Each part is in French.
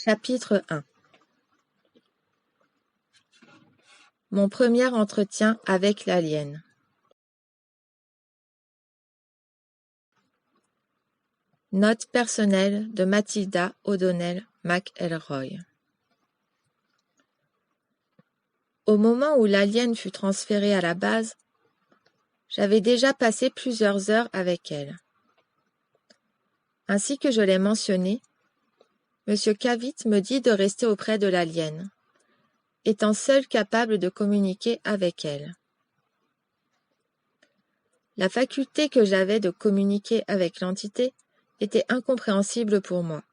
Chapitre 1. Mon premier entretien avec l'alien. Note personnelle de Mathilda O'Donnell McElroy. Au moment où l'alien fut transférée à la base, j'avais déjà passé plusieurs heures avec elle. Ainsi que je l'ai mentionné, M. Cavite me dit de rester auprès de l'alien, étant seul capable de communiquer avec elle. La faculté que j'avais de communiquer avec l'entité était incompréhensible pour moi.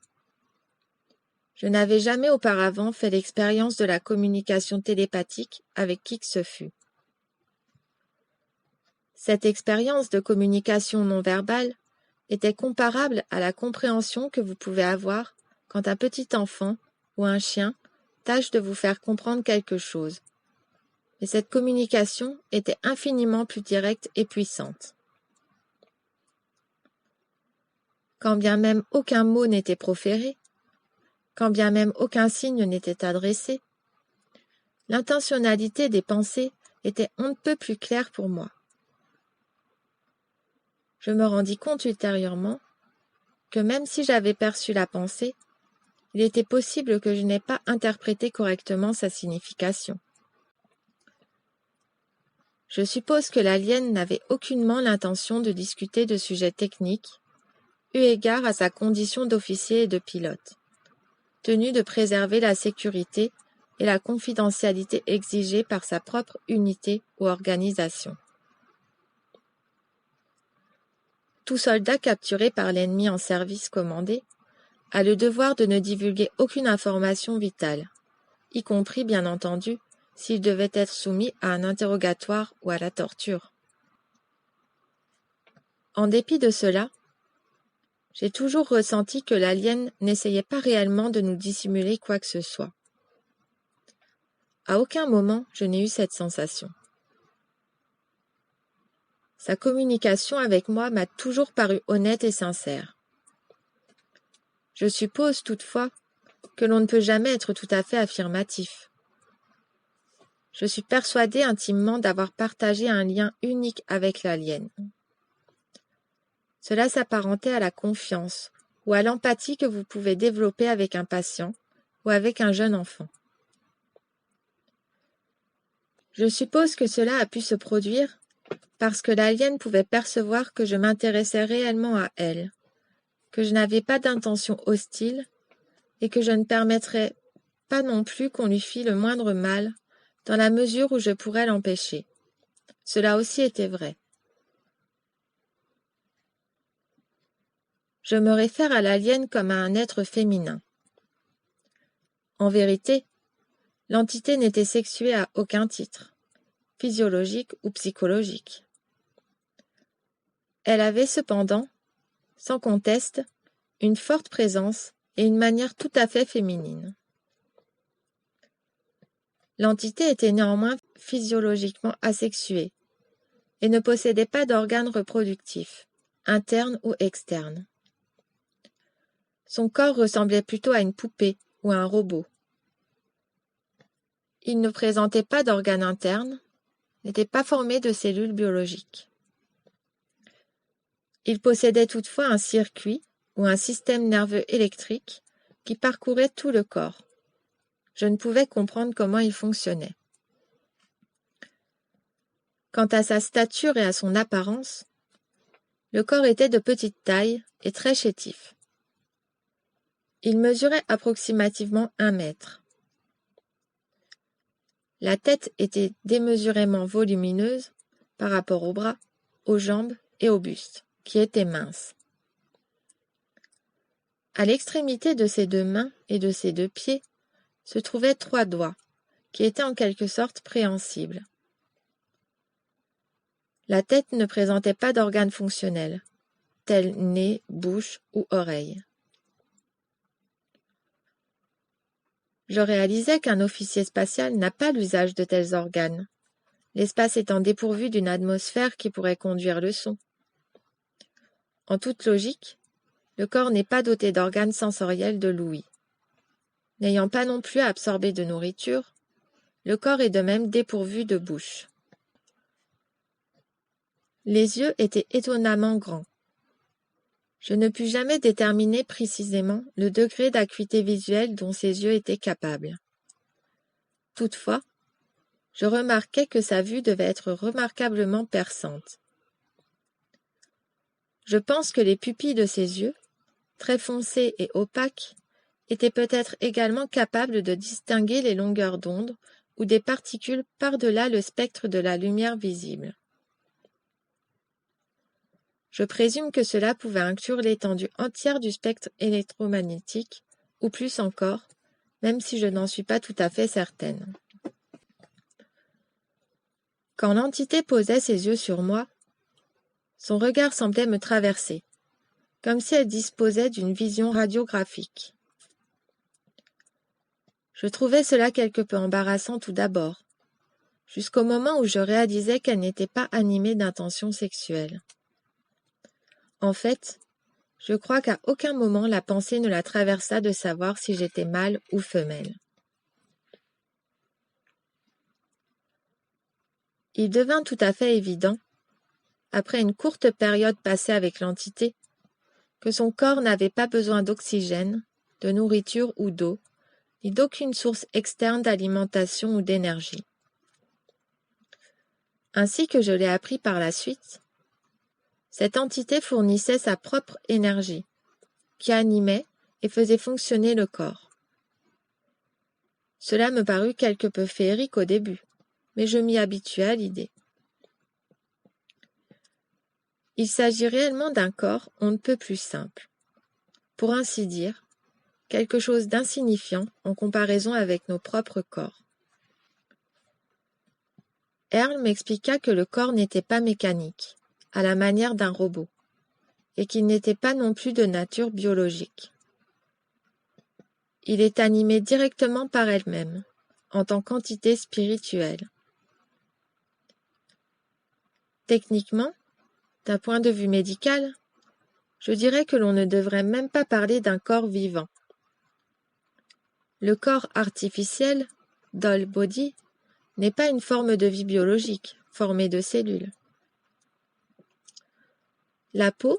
Je n'avais jamais auparavant fait l'expérience de la communication télépathique avec qui que ce fût. Cette expérience de communication non verbale était comparable à la compréhension que vous pouvez avoir quand un petit enfant ou un chien tâche de vous faire comprendre quelque chose. Mais cette communication était infiniment plus directe et puissante. Quand bien même aucun mot n'était proféré, quand bien même aucun signe n'était adressé, l'intentionnalité des pensées était on ne peut plus claire pour moi. Je me rendis compte ultérieurement que même si j'avais perçu la pensée, il était possible que je n'ai pas interprété correctement sa signification. Je suppose que l'alien n'avait aucunement l'intention de discuter de sujets techniques, eu égard à sa condition d'officier et de pilote, tenu de préserver la sécurité et la confidentialité exigées par sa propre unité ou organisation. Tout soldat capturé par l'ennemi en service commandé a le devoir de ne divulguer aucune information vitale, y compris bien entendu s'il devait être soumis à un interrogatoire ou à la torture. En dépit de cela, j'ai toujours ressenti que l'alien n'essayait pas réellement de nous dissimuler quoi que ce soit. À aucun moment je n'ai eu cette sensation. Sa communication avec moi m'a toujours paru honnête et sincère. Je suppose toutefois que l'on ne peut jamais être tout à fait affirmatif. Je suis persuadé intimement d'avoir partagé un lien unique avec l'alien. Cela s'apparentait à la confiance ou à l'empathie que vous pouvez développer avec un patient ou avec un jeune enfant. Je suppose que cela a pu se produire parce que l'alien pouvait percevoir que je m'intéressais réellement à elle, que je n'avais pas d'intention hostile et que je ne permettrais pas non plus qu'on lui fît le moindre mal dans la mesure où je pourrais l'empêcher. Cela aussi était vrai. Je me réfère à l'alien comme à un être féminin. En vérité, l'entité n'était sexuée à aucun titre, physiologique ou psychologique. Elle avait cependant, sans conteste, une forte présence et une manière tout à fait féminine. L'entité était néanmoins physiologiquement asexuée et ne possédait pas d'organes reproductifs, internes ou externes. Son corps ressemblait plutôt à une poupée ou à un robot. Il ne présentait pas d'organes internes, n'était pas formé de cellules biologiques. Il possédait toutefois un circuit ou un système nerveux électrique qui parcourait tout le corps. Je ne pouvais comprendre comment il fonctionnait. Quant à sa stature et à son apparence, le corps était de petite taille et très chétif. Il mesurait approximativement 1 mètre. La tête était démesurément volumineuse par rapport aux bras, aux jambes et au buste, qui étaient minces. À l'extrémité de ses 2 mains et de ses 2 pieds se trouvaient 3 doigts, qui étaient en quelque sorte préhensibles. La tête ne présentait pas d'organes fonctionnels, tels nez, bouche ou oreilles. Je réalisais qu'un officier spatial n'a pas l'usage de tels organes, l'espace étant dépourvu d'une atmosphère qui pourrait conduire le son. En toute logique, le corps n'est pas doté d'organes sensoriels de l'ouïe. N'ayant pas non plus à absorber de nourriture, le corps est de même dépourvu de bouche. Les yeux étaient étonnamment grands. Je ne pus jamais déterminer précisément le degré d'acuité visuelle dont ces yeux étaient capables. Toutefois, je remarquai que sa vue devait être remarquablement perçante. Je pense que les pupilles de ses yeux, très foncées et opaques, étaient peut-être également capables de distinguer les longueurs d'onde ou des particules par-delà le spectre de la lumière visible. Je présume que cela pouvait inclure l'étendue entière du spectre électromagnétique, ou plus encore, même si je n'en suis pas tout à fait certaine. Quand l'entité posait ses yeux sur moi, son regard semblait me traverser, comme si elle disposait d'une vision radiographique. Je trouvais cela quelque peu embarrassant tout d'abord, jusqu'au moment où je réalisais qu'elle n'était pas animée d'intentions sexuelles. En fait, je crois qu'à aucun moment la pensée ne la traversa de savoir si j'étais mâle ou femelle. Il devint tout à fait évident, après une courte période passée avec l'entité, que son corps n'avait pas besoin d'oxygène, de nourriture ou d'eau, ni d'aucune source externe d'alimentation ou d'énergie. Ainsi que je l'ai appris par la suite, cette entité fournissait sa propre énergie, qui animait et faisait fonctionner le corps. Cela me parut quelque peu féerique au début, mais je m'y habituai à l'idée. Il s'agit réellement d'un corps on ne peut plus simple. Pour ainsi dire, quelque chose d'insignifiant en comparaison avec nos propres corps. Earl m'expliqua que le corps n'était pas mécanique, à la manière d'un robot, et qu'il n'était pas non plus de nature biologique. Il est animé directement par elle-même, en tant qu'entité spirituelle. Techniquement, d'un point de vue médical, je dirais que l'on ne devrait même pas parler d'un corps vivant. Le corps artificiel, doll body, n'est pas une forme de vie biologique, formée de cellules. La peau,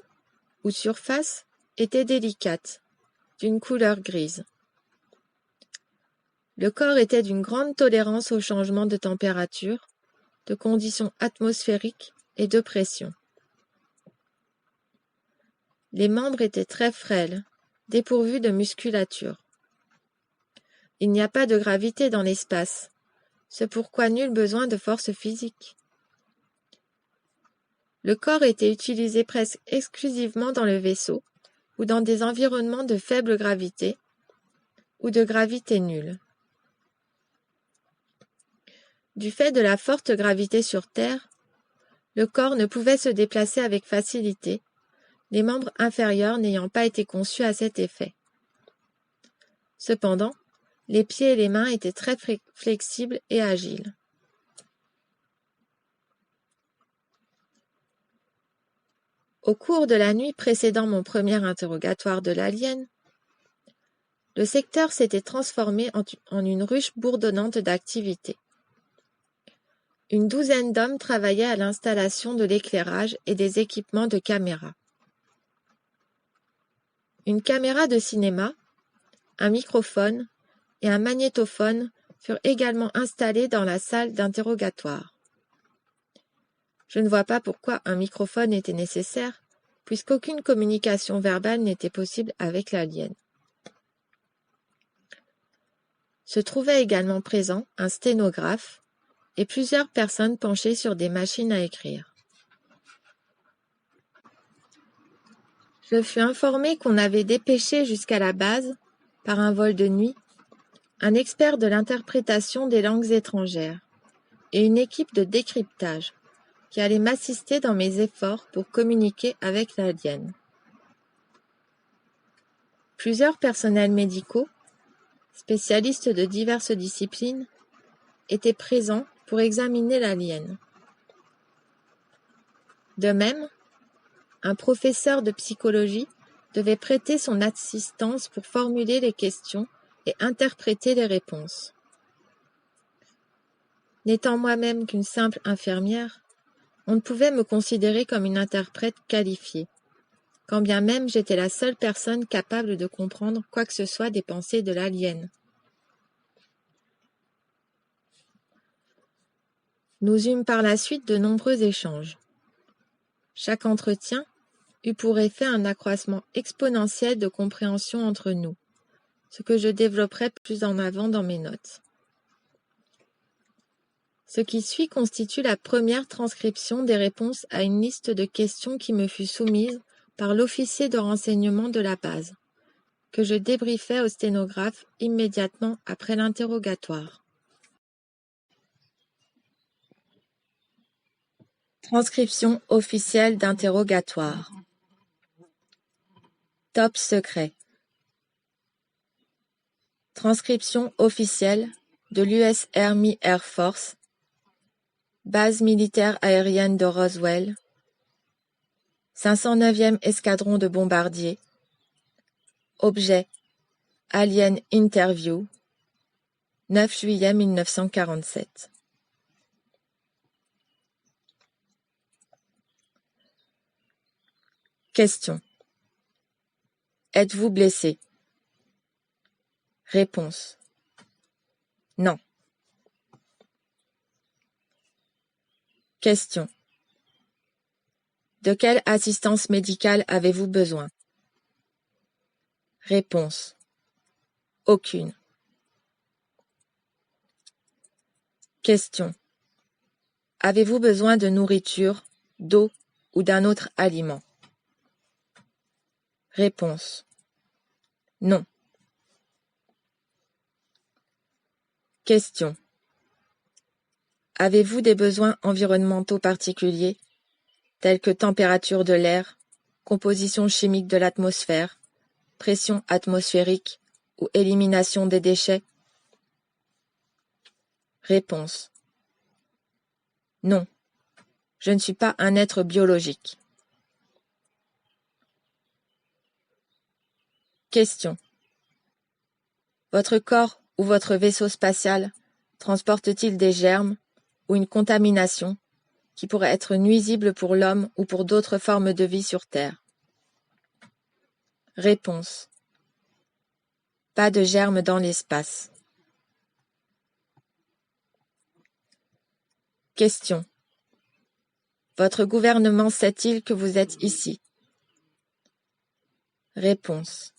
ou surface, était délicate, d'une couleur grise. Le corps était d'une grande tolérance aux changements de température, de conditions atmosphériques et de pression. Les membres étaient très frêles, dépourvus de musculature. Il n'y a pas de gravité dans l'espace, c'est pourquoi nul besoin de force physique. Le corps était utilisé presque exclusivement dans le vaisseau ou dans des environnements de faible gravité ou de gravité nulle. Du fait de la forte gravité sur Terre, le corps ne pouvait se déplacer avec facilité, les membres inférieurs n'ayant pas été conçus à cet effet. Cependant, les pieds et les mains étaient très flexibles et agiles. Au cours de la nuit précédant mon premier interrogatoire de l'alien, le secteur s'était transformé en une ruche bourdonnante d'activité. Une douzaine d'hommes travaillaient à l'installation de l'éclairage et des équipements de caméras. Une caméra de cinéma, un microphone et un magnétophone furent également installés dans la salle d'interrogatoire. Je ne vois pas pourquoi un microphone était nécessaire, puisqu'aucune communication verbale n'était possible avec l'alien. Se trouvait également présent un sténographe et plusieurs personnes penchées sur des machines à écrire. Je fus informé qu'on avait dépêché jusqu'à la base, par un vol de nuit, un expert de l'interprétation des langues étrangères et une équipe de décryptage qui allait m'assister dans mes efforts pour communiquer avec l'alien. Plusieurs personnels médicaux, spécialistes de diverses disciplines, étaient présents pour examiner l'alien. De même, un professeur de psychologie devait prêter son assistance pour formuler les questions et interpréter les réponses. N'étant moi-même qu'une simple infirmière, on ne pouvait me considérer comme une interprète qualifiée, quand bien même j'étais la seule personne capable de comprendre quoi que ce soit des pensées de l'alien. Nous eûmes par la suite de nombreux échanges. Chaque entretien eut pour effet un accroissement exponentiel de compréhension entre nous, ce que je développerai plus en avant dans mes notes. Ce qui suit constitue la première transcription des réponses à une liste de questions qui me fut soumise par l'officier de renseignement de la base, que je débriefai au sténographe immédiatement après l'interrogatoire. Transcription officielle d'interrogatoire. Top secret. Transcription officielle de l'US Army Air Force, base militaire aérienne de Roswell, 509e escadron de bombardiers, objet Alien Interview, 9 juillet 1947. Question. Êtes-vous blessé? Réponse. Non. Question. De quelle assistance médicale avez-vous besoin? Réponse. Aucune. Question. Avez-vous besoin de nourriture, d'eau ou d'un autre aliment? Réponse. Non. Question. Avez-vous des besoins environnementaux particuliers, tels que température de l'air, composition chimique de l'atmosphère, pression atmosphérique ou élimination des déchets? Réponse. Non. Je ne suis pas un être biologique. Question. Votre corps ou votre vaisseau spatial transporte-t-il des germes ou une contamination qui pourrait être nuisible pour l'homme ou pour d'autres formes de vie sur Terre? Réponse. Pas de germes dans l'espace. Question. Votre gouvernement sait-il que vous êtes ici? Réponse.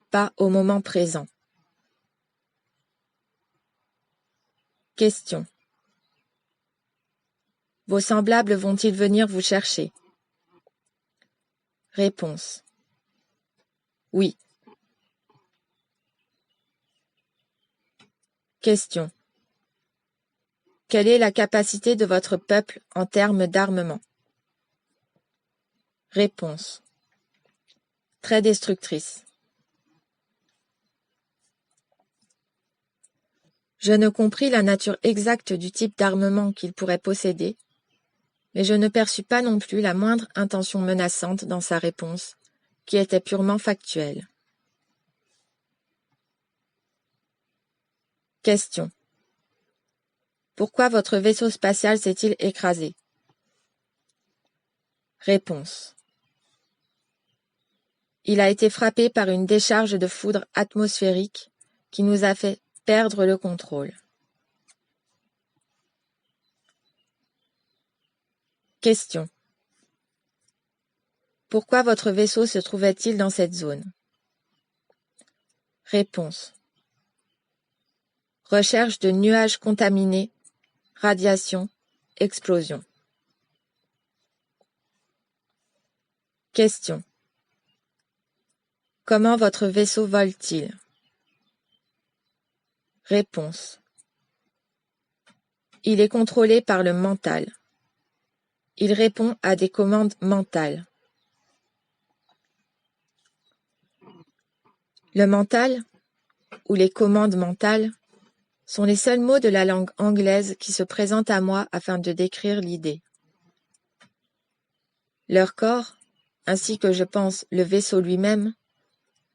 Pas au moment présent. Question. Vos semblables vont-ils venir vous chercher? Réponse. Oui. Question. Quelle est la capacité de votre peuple en termes d'armement? Réponse. Très destructrice. Je ne compris la nature exacte du type d'armement qu'il pourrait posséder, mais je ne perçus pas non plus la moindre intention menaçante dans sa réponse, qui était purement factuelle. Question. Pourquoi votre vaisseau spatial s'est-il écrasé? Réponse. Il a été frappé par une décharge de foudre atmosphérique qui nous a fait perdre le contrôle. Question. Pourquoi votre vaisseau se trouvait-il dans cette zone? Réponse. Recherche de nuages contaminés, radiation, explosion. Question. Comment votre vaisseau vole-t-il? Réponse. Il est contrôlé par le mental. Il répond à des commandes mentales. Le mental, ou les commandes mentales, sont les seuls mots de la langue anglaise qui se présentent à moi afin de décrire l'idée. Leur corps, ainsi que je pense le vaisseau lui-même,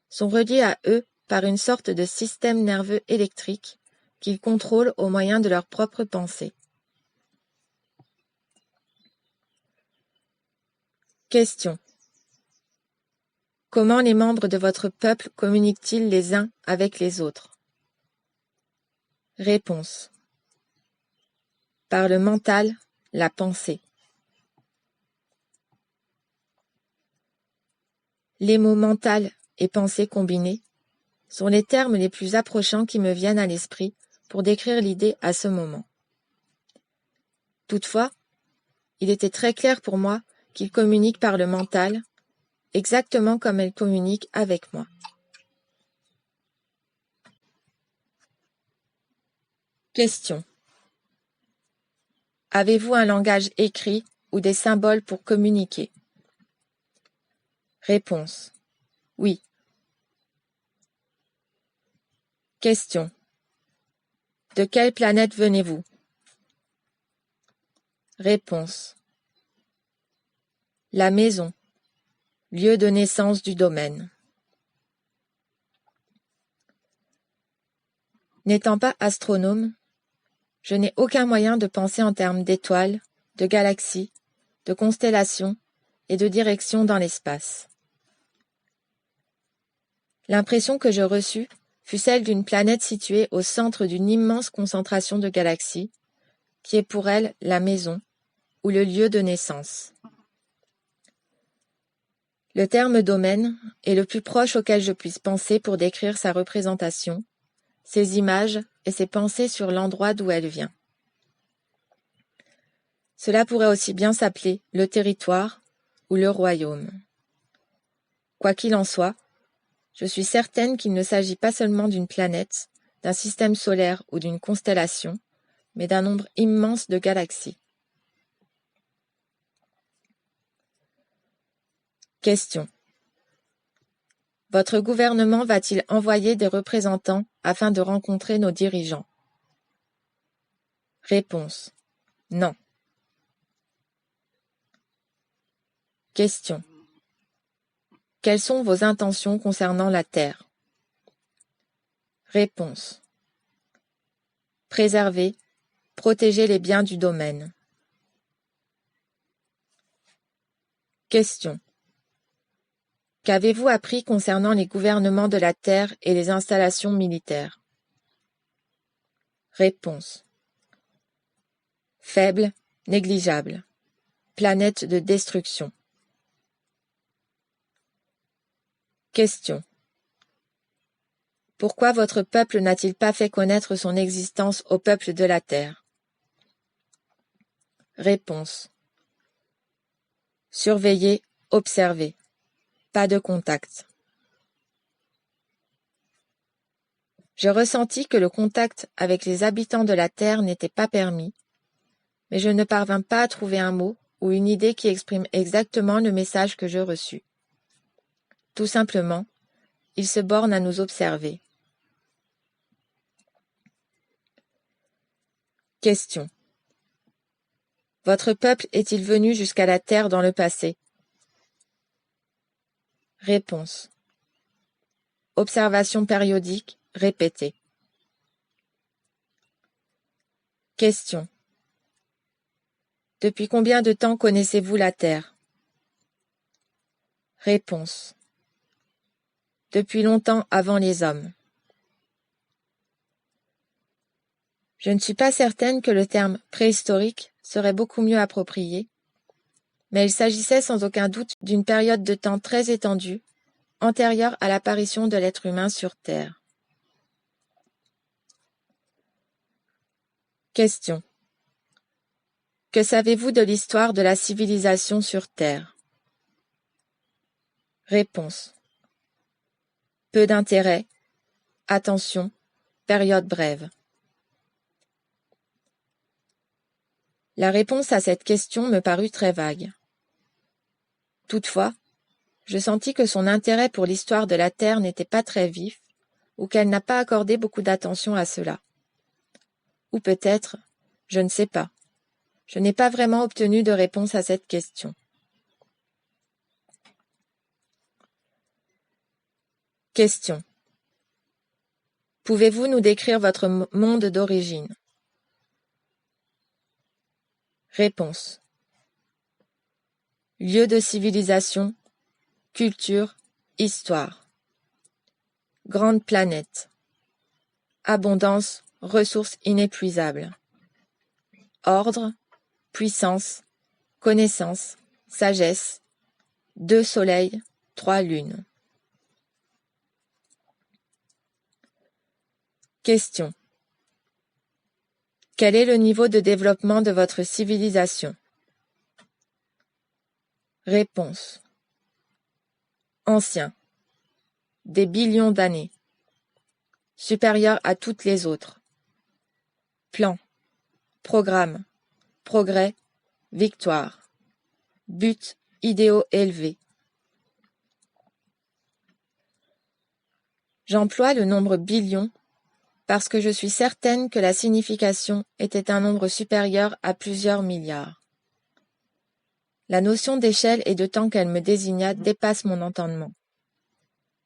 sont reliés à eux par une sorte de système nerveux électrique qu'ils contrôlent au moyen de leurs propres pensées. Question. Comment les membres de votre peuple communiquent-ils les uns avec les autres? Réponse. Par le mental, la pensée. Les mots mental et pensée combinés sont les termes les plus approchants qui me viennent à l'esprit pour décrire l'idée à ce moment. Toutefois, il était très clair pour moi qu'ils communiquent par le mental, exactement comme elles communiquent avec moi. Question. Avez-vous un langage écrit ou des symboles pour communiquer? Réponse. Oui. Question. De quelle planète venez-vous? Réponse. La maison, lieu de naissance du domaine. N'étant pas astronome, je n'ai aucun moyen de penser en termes d'étoiles, de galaxies, de constellations et de directions dans l'espace. L'impression que je reçus fut celle d'une planète située au centre d'une immense concentration de galaxies, qui est pour elle la maison ou le lieu de naissance. Le terme domaine est le plus proche auquel je puisse penser pour décrire sa représentation, ses images et ses pensées sur l'endroit d'où elle vient. Cela pourrait aussi bien s'appeler le territoire ou le royaume. Quoi qu'il en soit, je suis certaine qu'il ne s'agit pas seulement d'une planète, d'un système solaire ou d'une constellation, mais d'un nombre immense de galaxies. Question. Votre gouvernement va-t-il envoyer des représentants afin de rencontrer nos dirigeants? Réponse. Non. Question. Quelles sont vos intentions concernant la Terre? Réponse. Préserver, protéger les biens du domaine. Question. Qu'avez-vous appris concernant les gouvernements de la Terre et les installations militaires? Réponse. Faible, négligeable. Planète de destruction. Question. Pourquoi votre peuple n'a-t-il pas fait connaître son existence au peuple de la Terre? Réponse. Surveiller, observer. Pas de contact. Je ressentis que le contact avec les habitants de la Terre n'était pas permis, mais je ne parvins pas à trouver un mot ou une idée qui exprime exactement le message que je reçus. Tout simplement, ils se bornent à nous observer. Question. Votre peuple est-il venu jusqu'à la Terre dans le passé? Réponse. Observation périodique, répétée. Question. Depuis combien de temps connaissez-vous la Terre? Réponse. Depuis longtemps avant les hommes. Je ne suis pas certaine que le terme préhistorique serait beaucoup mieux approprié, mais il s'agissait sans aucun doute d'une période de temps très étendue, antérieure à l'apparition de l'être humain sur Terre. Question. Que savez-vous de l'histoire de la civilisation sur Terre? Réponse. Peu d'intérêt, attention, période brève. La réponse à cette question me parut très vague. Toutefois, je sentis que son intérêt pour l'histoire de la Terre n'était pas très vif, ou qu'elle n'a pas accordé beaucoup d'attention à cela. Ou peut-être, je ne sais pas, je n'ai pas vraiment obtenu de réponse à cette question. Question. Pouvez-vous nous décrire votre monde d'origine? Réponse. Lieu de civilisation, culture, histoire. Grande planète. Abondance, ressources inépuisables. Ordre, puissance, connaissance, sagesse. 2 soleils, 3 lunes. Question. Quel est le niveau de développement de votre civilisation? Réponse. Ancien. Des billions d'années. Supérieur à toutes les autres. Plan. Programme. Progrès. Victoire. But. Idéaux élevés. J'emploie le nombre billion parce que je suis certaine que la signification était un nombre supérieur à plusieurs milliards. La notion d'échelle et de temps qu'elle me désigna dépasse mon entendement.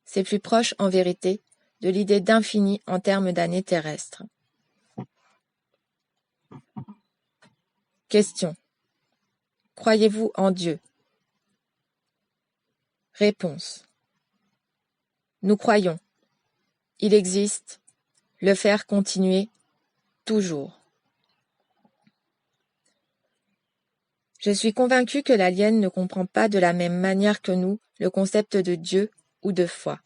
C'est plus proche, en vérité, de l'idée d'infini en termes d'années terrestres. Question. Croyez-vous en Dieu? Réponse. Nous croyons. Il existe. Le faire continuer. Toujours. Je suis convaincu que l'alien ne comprend pas de la même manière que nous le concept de Dieu ou de foi.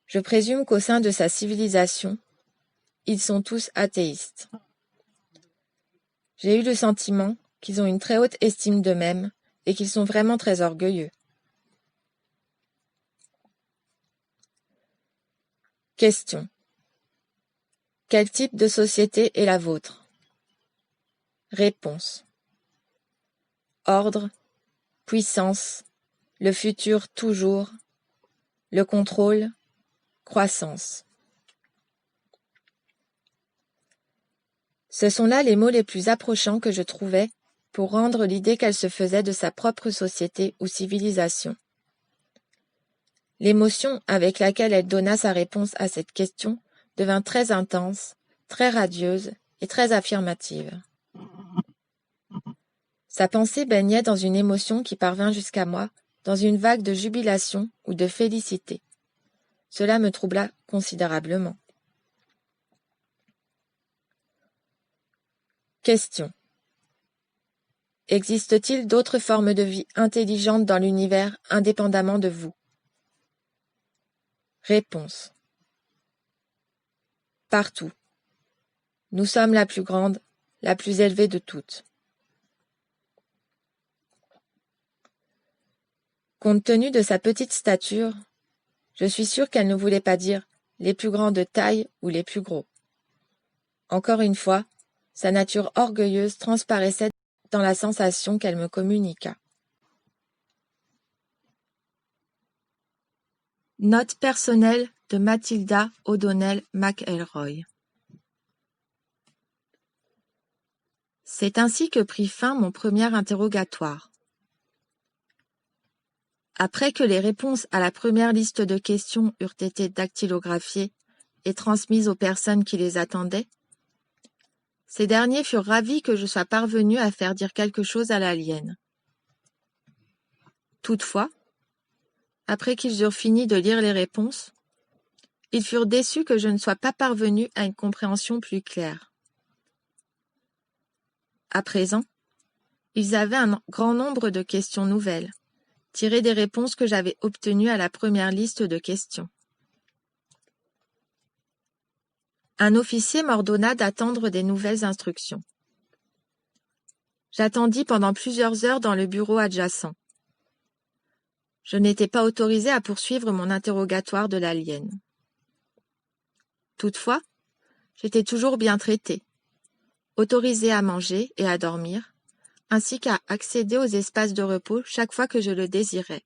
Je présume qu'au sein de sa civilisation, ils sont tous athéistes. J'ai eu le sentiment qu'ils ont une très haute estime d'eux-mêmes et qu'ils sont vraiment très orgueilleux. Question. Quel type de société est la vôtre? Réponse. Ordre, puissance, le futur toujours, le contrôle, croissance. Ce sont là les mots les plus approchants que je trouvais pour rendre l'idée qu'elle se faisait de sa propre société ou civilisation. L'émotion avec laquelle elle donna sa réponse à cette question devint très intense, très radieuse et très affirmative. Sa pensée baignait dans une émotion qui parvint jusqu'à moi, dans une vague de jubilation ou de félicité. Cela me troubla considérablement. Question. Existe-t-il d'autres formes de vie intelligentes dans l'univers indépendamment de vous? Réponse. Partout. Nous sommes la plus grande, la plus élevée de toutes. Compte tenu de sa petite stature, je suis sûre qu'elle ne voulait pas dire les plus grands de taille ou les plus gros. Encore une fois, sa nature orgueilleuse transparaissait dans la sensation qu'elle me communiqua. Note personnelle de Mathilda O'Donnell McElroy. C'est ainsi que prit fin mon premier interrogatoire. Après que les réponses à la première liste de questions eurent été dactylographiées et transmises aux personnes qui les attendaient, ces derniers furent ravis que je sois parvenu à faire dire quelque chose à l'alien. Toutefois, après qu'ils eurent fini de lire les réponses, ils furent déçus que je ne sois pas parvenu à une compréhension plus claire. À présent, ils avaient un grand nombre de questions nouvelles, tirées des réponses que j'avais obtenues à la première liste de questions. Un officier m'ordonna d'attendre des nouvelles instructions. J'attendis pendant plusieurs heures dans le bureau adjacent. Je n'étais pas autorisé à poursuivre mon interrogatoire de l'alien. Toutefois, j'étais toujours bien traité, autorisé à manger et à dormir, ainsi qu'à accéder aux espaces de repos chaque fois que je le désirais.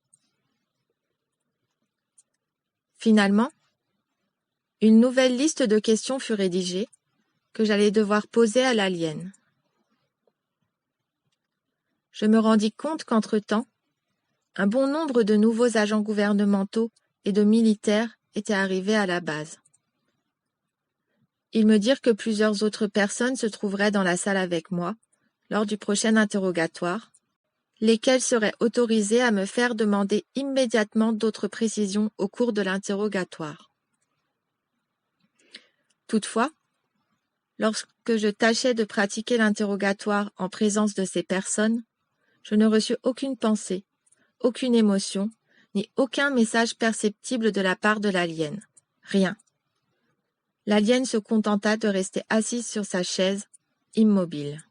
Finalement, une nouvelle liste de questions fut rédigée, que j'allais devoir poser à l'alien. Je me rendis compte qu'entre-temps, un bon nombre de nouveaux agents gouvernementaux et de militaires étaient arrivés à la base. Ils me dirent que plusieurs autres personnes se trouveraient dans la salle avec moi, lors du prochain interrogatoire, lesquelles seraient autorisées à me faire demander immédiatement d'autres précisions au cours de l'interrogatoire. Toutefois, lorsque je tâchais de pratiquer l'interrogatoire en présence de ces personnes, je ne reçus aucune pensée, aucune émotion, ni aucun message perceptible de la part de l'alien. Rien. L'alien se contenta de rester assise sur sa chaise, immobile.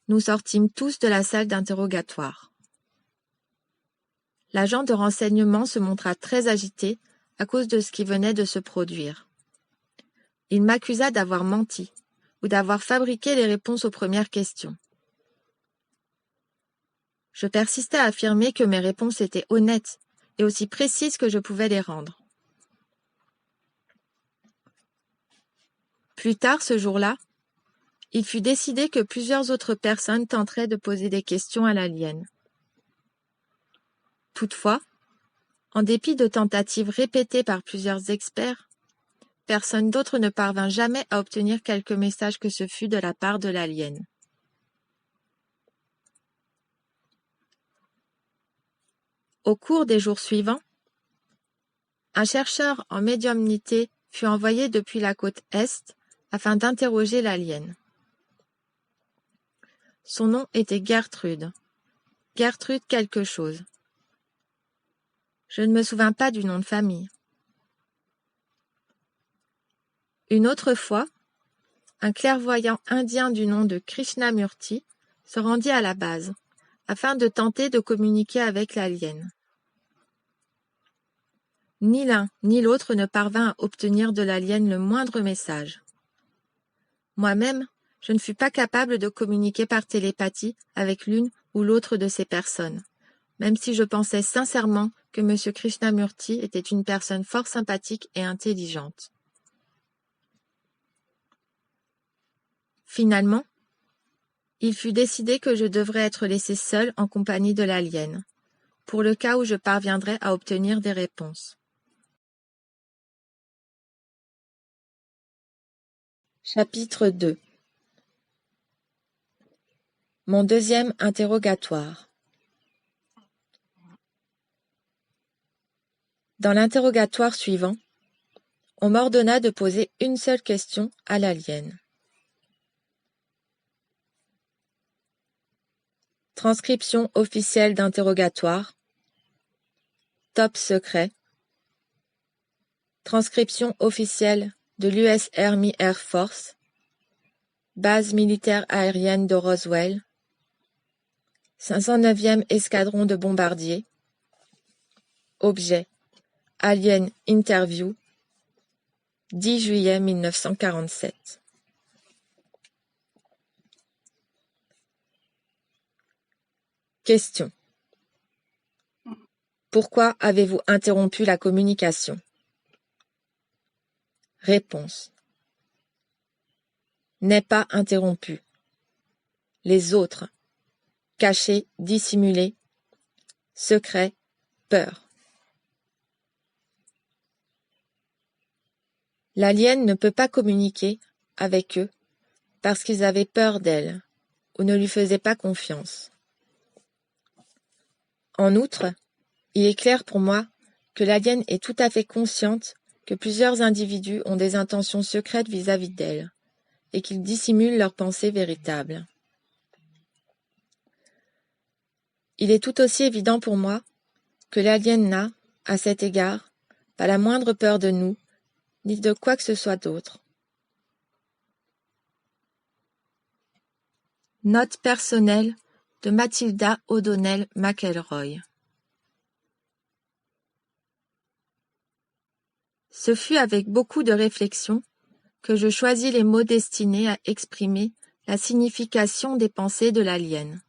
Nous sortîmes tous de la salle d'interrogatoire. L'agent de renseignement se montra très agité à cause de ce qui venait de se produire. Il m'accusa d'avoir menti ou d'avoir fabriqué les réponses aux premières questions. Je persistai à affirmer que mes réponses étaient honnêtes et aussi précises que je pouvais les rendre. Plus tard ce jour-là, il fut décidé que plusieurs autres personnes tenteraient de poser des questions à l'alien. Toutefois, en dépit de tentatives répétées par plusieurs experts, personne d'autre ne parvint jamais à obtenir quelque message que ce fût de la part de l'alien. Au cours des jours suivants, un chercheur en médiumnité fut envoyé depuis la côte Est afin d'interroger l'alien. Son nom était Gertrude quelque chose. Je ne me souviens pas du nom de famille. Une autre fois, un clairvoyant indien du nom de Krishnamurti se rendit à la base, afin de tenter de communiquer avec l'alien. Ni l'un ni l'autre ne parvint à obtenir de l'alien le moindre message. Moi-même, je ne fus pas capable de communiquer par télépathie avec l'une ou l'autre de ces personnes, même si je pensais sincèrement que M. Krishnamurti était une personne fort sympathique et intelligente. Finalement, il fut décidé que je devrais être laissé seul en compagnie de l'alien, pour le cas où je parviendrais à obtenir des réponses. Chapitre 2. Mon deuxième interrogatoire. Dans l'interrogatoire suivant, on m'ordonna de poser une seule question à l'alien. Transcription officielle d'interrogatoire. Top secret. Transcription officielle de l'US Army Air Force. Base militaire aérienne de Roswell. 509e escadron de bombardiers. Objet. Alien Interview. 10 juillet 1947. Question. Pourquoi avez-vous interrompu la communication? Réponse. N'est pas interrompu. Les autres. Caché, dissimulé. Secret, peur. L'alien ne peut pas communiquer avec eux parce qu'ils avaient peur d'elle ou ne lui faisaient pas confiance. En outre, il est clair pour moi que l'alien est tout à fait consciente que plusieurs individus ont des intentions secrètes vis-à-vis d'elle et qu'ils dissimulent leurs pensées véritables. Il est tout aussi évident pour moi que l'alien n'a, à cet égard, pas la moindre peur de nous, ni de quoi que ce soit d'autre. Note personnelle de Mathilda O'Donnell McElroy. Ce fut avec beaucoup de réflexion que je choisis les mots destinés à exprimer la signification des pensées de l'alien,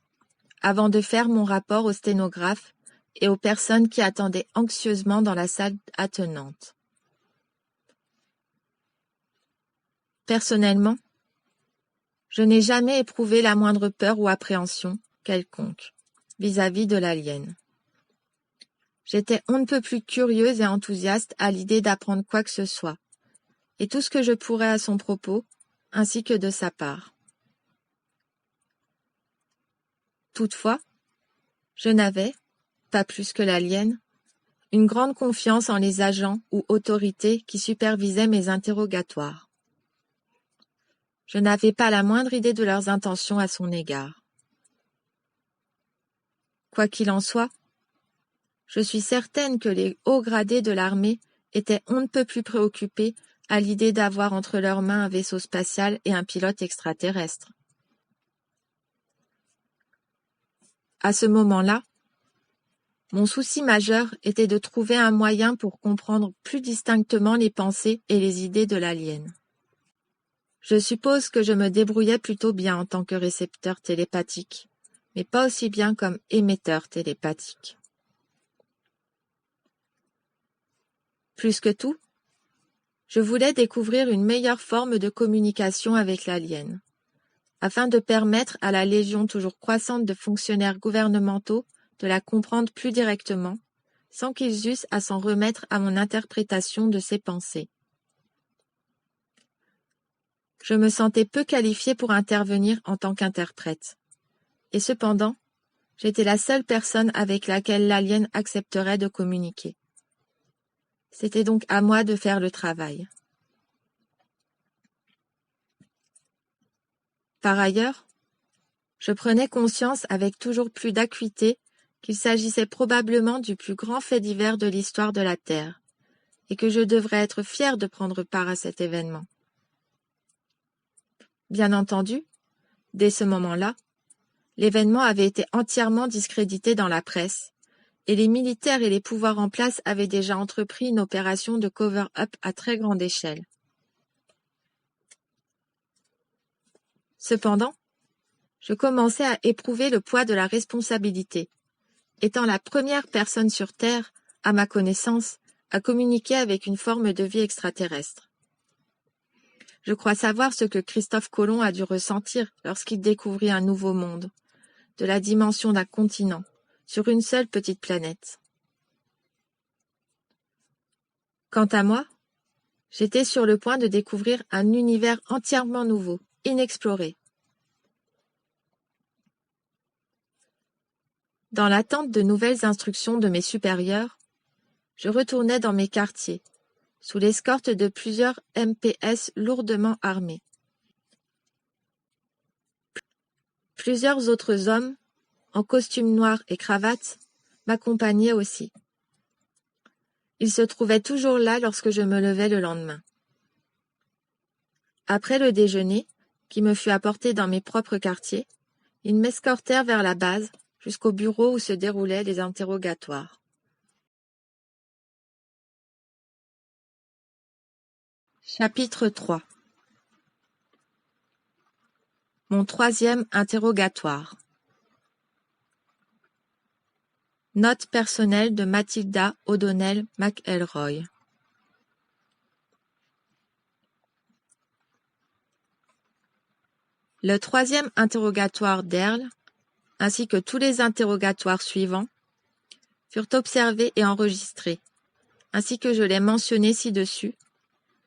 avant de faire mon rapport au sténographe et aux personnes qui attendaient anxieusement dans la salle attenante. Personnellement, je n'ai jamais éprouvé la moindre peur ou appréhension quelconque vis-à-vis de l'alien. J'étais on ne peut plus curieuse et enthousiaste à l'idée d'apprendre quoi que ce soit, et tout ce que je pourrais à son propos, ainsi que de sa part. Toutefois, je n'avais, pas plus que l'alien, une grande confiance en les agents ou autorités qui supervisaient mes interrogatoires. Je n'avais pas la moindre idée de leurs intentions à son égard. Quoi qu'il en soit, je suis certaine que les hauts gradés de l'armée étaient on ne peut plus préoccupés à l'idée d'avoir entre leurs mains un vaisseau spatial et un pilote extraterrestre. À ce moment-là, mon souci majeur était de trouver un moyen pour comprendre plus distinctement les pensées et les idées de l'alien. Je suppose que je me débrouillais plutôt bien en tant que récepteur télépathique, mais pas aussi bien comme émetteur télépathique. Plus que tout, je voulais découvrir une meilleure forme de communication avec l'alien, afin de permettre à la légion toujours croissante de fonctionnaires gouvernementaux de la comprendre plus directement, sans qu'ils eussent à s'en remettre à mon interprétation de ses pensées. Je me sentais peu qualifiée pour intervenir en tant qu'interprète. Et cependant, j'étais la seule personne avec laquelle l'alien accepterait de communiquer. C'était donc à moi de faire le travail. Par ailleurs, je prenais conscience avec toujours plus d'acuité qu'il s'agissait probablement du plus grand fait divers de l'histoire de la Terre, et que je devrais être fière de prendre part à cet événement. Bien entendu, dès ce moment-là, l'événement avait été entièrement discrédité dans la presse, et les militaires et les pouvoirs en place avaient déjà entrepris une opération de cover-up à très grande échelle. Cependant, je commençais à éprouver le poids de la responsabilité, étant la première personne sur Terre, à ma connaissance, à communiquer avec une forme de vie extraterrestre. Je crois savoir ce que Christophe Colomb a dû ressentir lorsqu'il découvrit un nouveau monde, de la dimension d'un continent, sur une seule petite planète. Quant à moi, j'étais sur le point de découvrir un univers entièrement nouveau, inexploré. Dans l'attente de nouvelles instructions de mes supérieurs, je retournais dans mes quartiers, sous l'escorte de plusieurs MPS lourdement armés. Plusieurs autres hommes, en costume noir et cravate, m'accompagnaient aussi. Ils se trouvaient toujours là lorsque je me levais le lendemain. Après le déjeuner, qui me fut apporté dans mes propres quartiers, ils m'escortèrent vers la base, jusqu'au bureau où se déroulaient les interrogatoires. Chapitre 3. Mon troisième interrogatoire. Note personnelle de Mathilda O'Donnell McElroy. Le troisième interrogatoire d'Earl, ainsi que tous les interrogatoires suivants, furent observés et enregistrés, ainsi que je l'ai mentionné ci-dessus,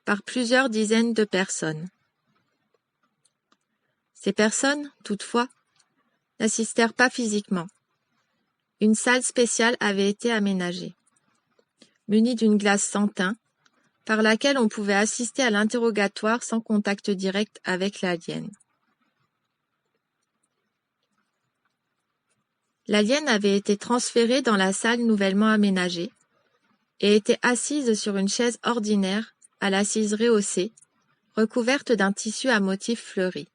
par plusieurs dizaines de personnes. Ces personnes, toutefois, n'assistèrent pas physiquement. Une salle spéciale avait été aménagée, munie d'une glace sans teint, par laquelle on pouvait assister à l'interrogatoire sans contact direct avec l'alien. L'alien avait été transférée dans la salle nouvellement aménagée et était assise sur une chaise ordinaire à l'assise rehaussée, recouverte d'un tissu à motifs fleuris.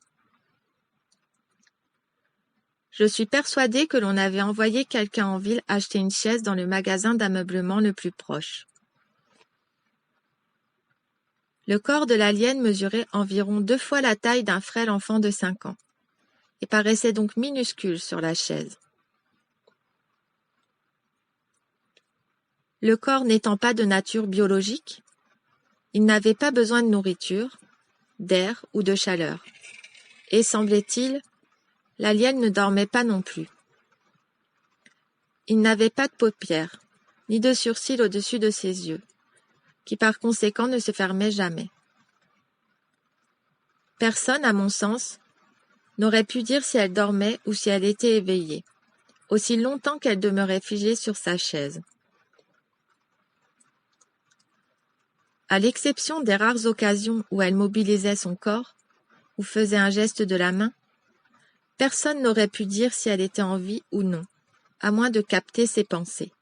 Je suis persuadée que l'on avait envoyé quelqu'un en ville acheter une chaise dans le magasin d'ameublement le plus proche. Le corps de l'alien mesurait environ 2 fois la taille d'un frêle enfant de 5 ans, et paraissait donc minuscule sur la chaise. Le corps n'étant pas de nature biologique, il n'avait pas besoin de nourriture, d'air ou de chaleur, et semblait-il, l'alien ne dormait pas non plus. Il n'avait pas de paupières, ni de sourcils au-dessus de ses yeux, qui par conséquent ne se fermaient jamais. Personne, à mon sens, n'aurait pu dire si elle dormait ou si elle était éveillée, aussi longtemps qu'elle demeurait figée sur sa chaise. À l'exception des rares occasions où elle mobilisait son corps, ou faisait un geste de la main, personne n'aurait pu dire si elle était en vie ou non, à moins de capter ses pensées.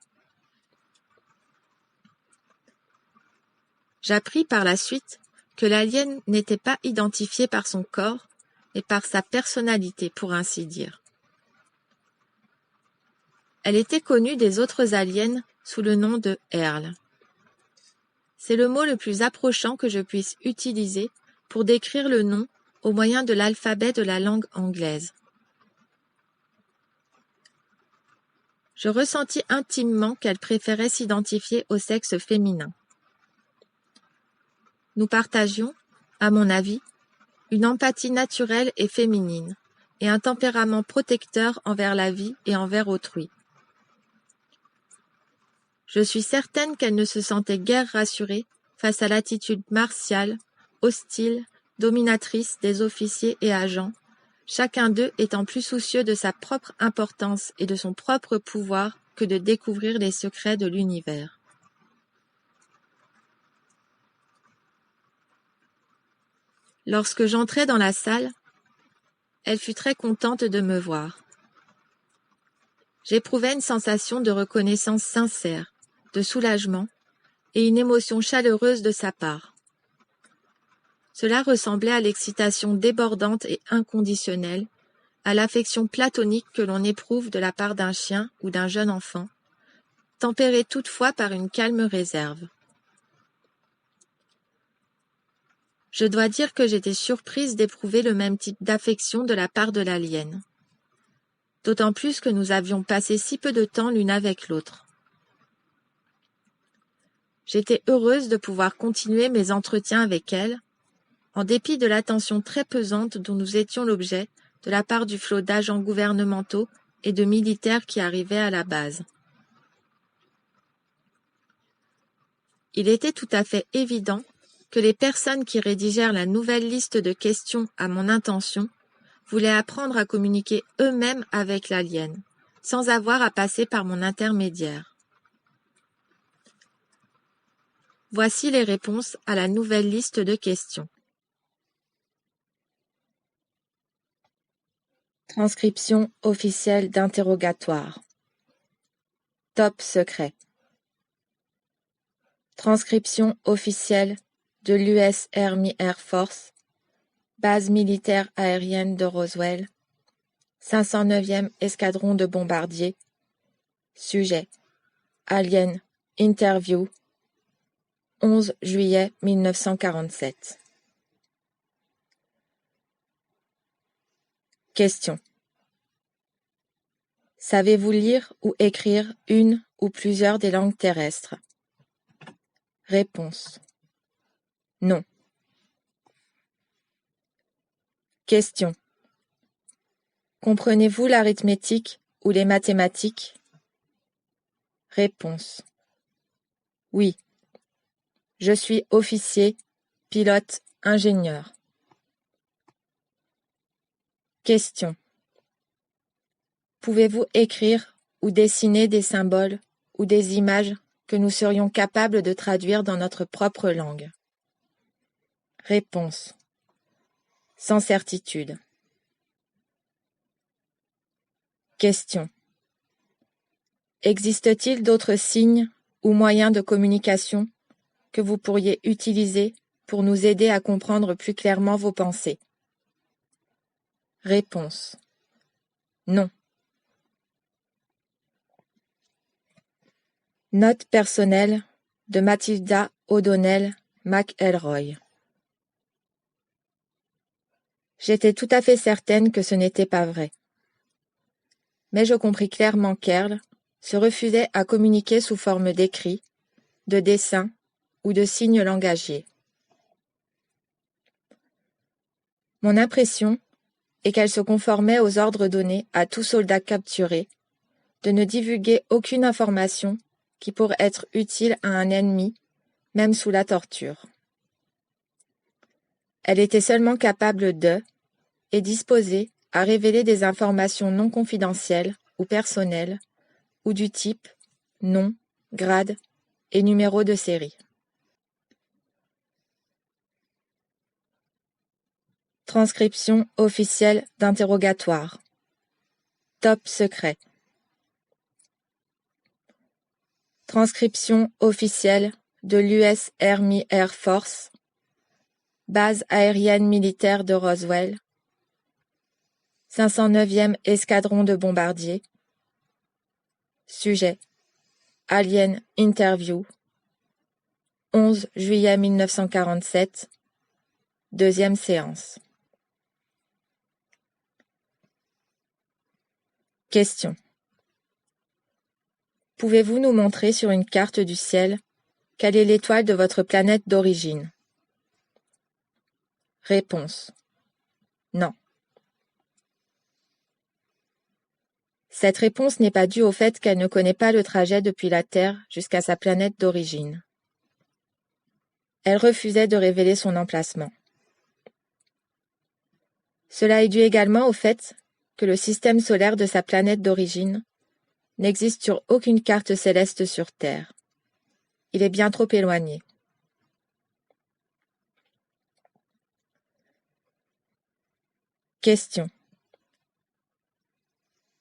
J'appris par la suite que l'alien n'était pas identifié par son corps, mais par sa personnalité, pour ainsi dire. Elle était connue des autres aliens sous le nom de Earl. C'est le mot le plus approchant que je puisse utiliser pour décrire le nom au moyen de l'alphabet de la langue anglaise. Je ressentis intimement qu'elle préférait s'identifier au sexe féminin. Nous partagions, à mon avis, une empathie naturelle et féminine, et un tempérament protecteur envers la vie et envers autrui. Je suis certaine qu'elle ne se sentait guère rassurée face à l'attitude martiale, hostile, dominatrice des officiers et agents, chacun d'eux étant plus soucieux de sa propre importance et de son propre pouvoir que de découvrir les secrets de l'univers. Lorsque j'entrai dans la salle, elle fut très contente de me voir. J'éprouvais une sensation de reconnaissance sincère, de soulagement et une émotion chaleureuse de sa part. Cela ressemblait à l'excitation débordante et inconditionnelle, à l'affection platonique que l'on éprouve de la part d'un chien ou d'un jeune enfant, tempérée toutefois par une calme réserve. Je dois dire que j'étais surprise d'éprouver le même type d'affection de la part de l'alien. D'autant plus que nous avions passé si peu de temps l'une avec l'autre. J'étais heureuse de pouvoir continuer mes entretiens avec elle, en dépit de l'attention très pesante dont nous étions l'objet de la part du flot d'agents gouvernementaux et de militaires qui arrivaient à la base. Il était tout à fait évident que les personnes qui rédigèrent la nouvelle liste de questions à mon intention voulaient apprendre à communiquer eux-mêmes avec l'alien, sans avoir à passer par mon intermédiaire. Voici les réponses à la nouvelle liste de questions. Transcription officielle d'interrogatoire. Top secret. Transcription officielle de l'US Army Air Force, base militaire aérienne de Roswell, 509e escadron de bombardiers. Sujet: Alien Interview, 11 juillet 1947. Question: savez-vous lire ou écrire une ou plusieurs des langues terrestres? Réponse: non. Question: comprenez-vous l'arithmétique ou les mathématiques? Réponse: oui. Je suis officier, pilote, ingénieur. Question: pouvez-vous écrire ou dessiner des symboles ou des images que nous serions capables de traduire dans notre propre langue? Réponse: sans certitude. Question: existe-t-il d'autres signes ou moyens de communication que vous pourriez utiliser pour nous aider à comprendre plus clairement vos pensées? Réponse: non. Note personnelle de Matilda O'Donnell McElroy. J'étais tout à fait certaine que ce n'était pas vrai. Mais je compris clairement qu'Earl se refusait à communiquer sous forme d'écrits, de dessins ou de signes langagiers. Mon impression est qu'elle se conformait aux ordres donnés à tout soldat capturé de ne divulguer aucune information qui pourrait être utile à un ennemi, même sous la torture. Elle était seulement capable de, et disposée à révéler des informations non confidentielles ou personnelles, ou du type nom, grade et numéro de série. Transcription officielle d'interrogatoire. Top secret. Transcription officielle de l'US Army Air Force, base aérienne militaire de Roswell, 509e escadron de bombardiers. Sujet: Alien Interview, 11 juillet 1947, deuxième séance. Question. Pouvez-vous nous montrer sur une carte du ciel quelle est l'étoile de votre planète d'origine? Réponse. Non. Cette réponse n'est pas due au fait qu'elle ne connaît pas le trajet depuis la Terre jusqu'à sa planète d'origine. Elle refusait de révéler son emplacement. Cela est dû également au fait que le système solaire de sa planète d'origine n'existe sur aucune carte céleste sur Terre. Il est bien trop éloigné. Question.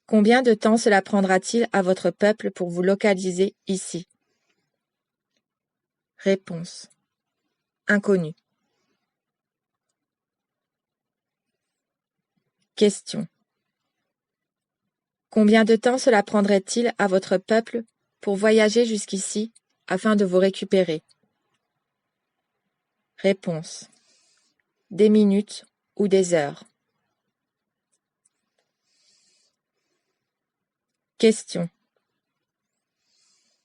Combien de temps cela prendra-t-il à votre peuple pour vous localiser ici? Réponse. Inconnu. Question. Combien de temps cela prendrait-il à votre peuple pour voyager jusqu'ici afin de vous récupérer? Réponse. Des minutes ou des heures. Question.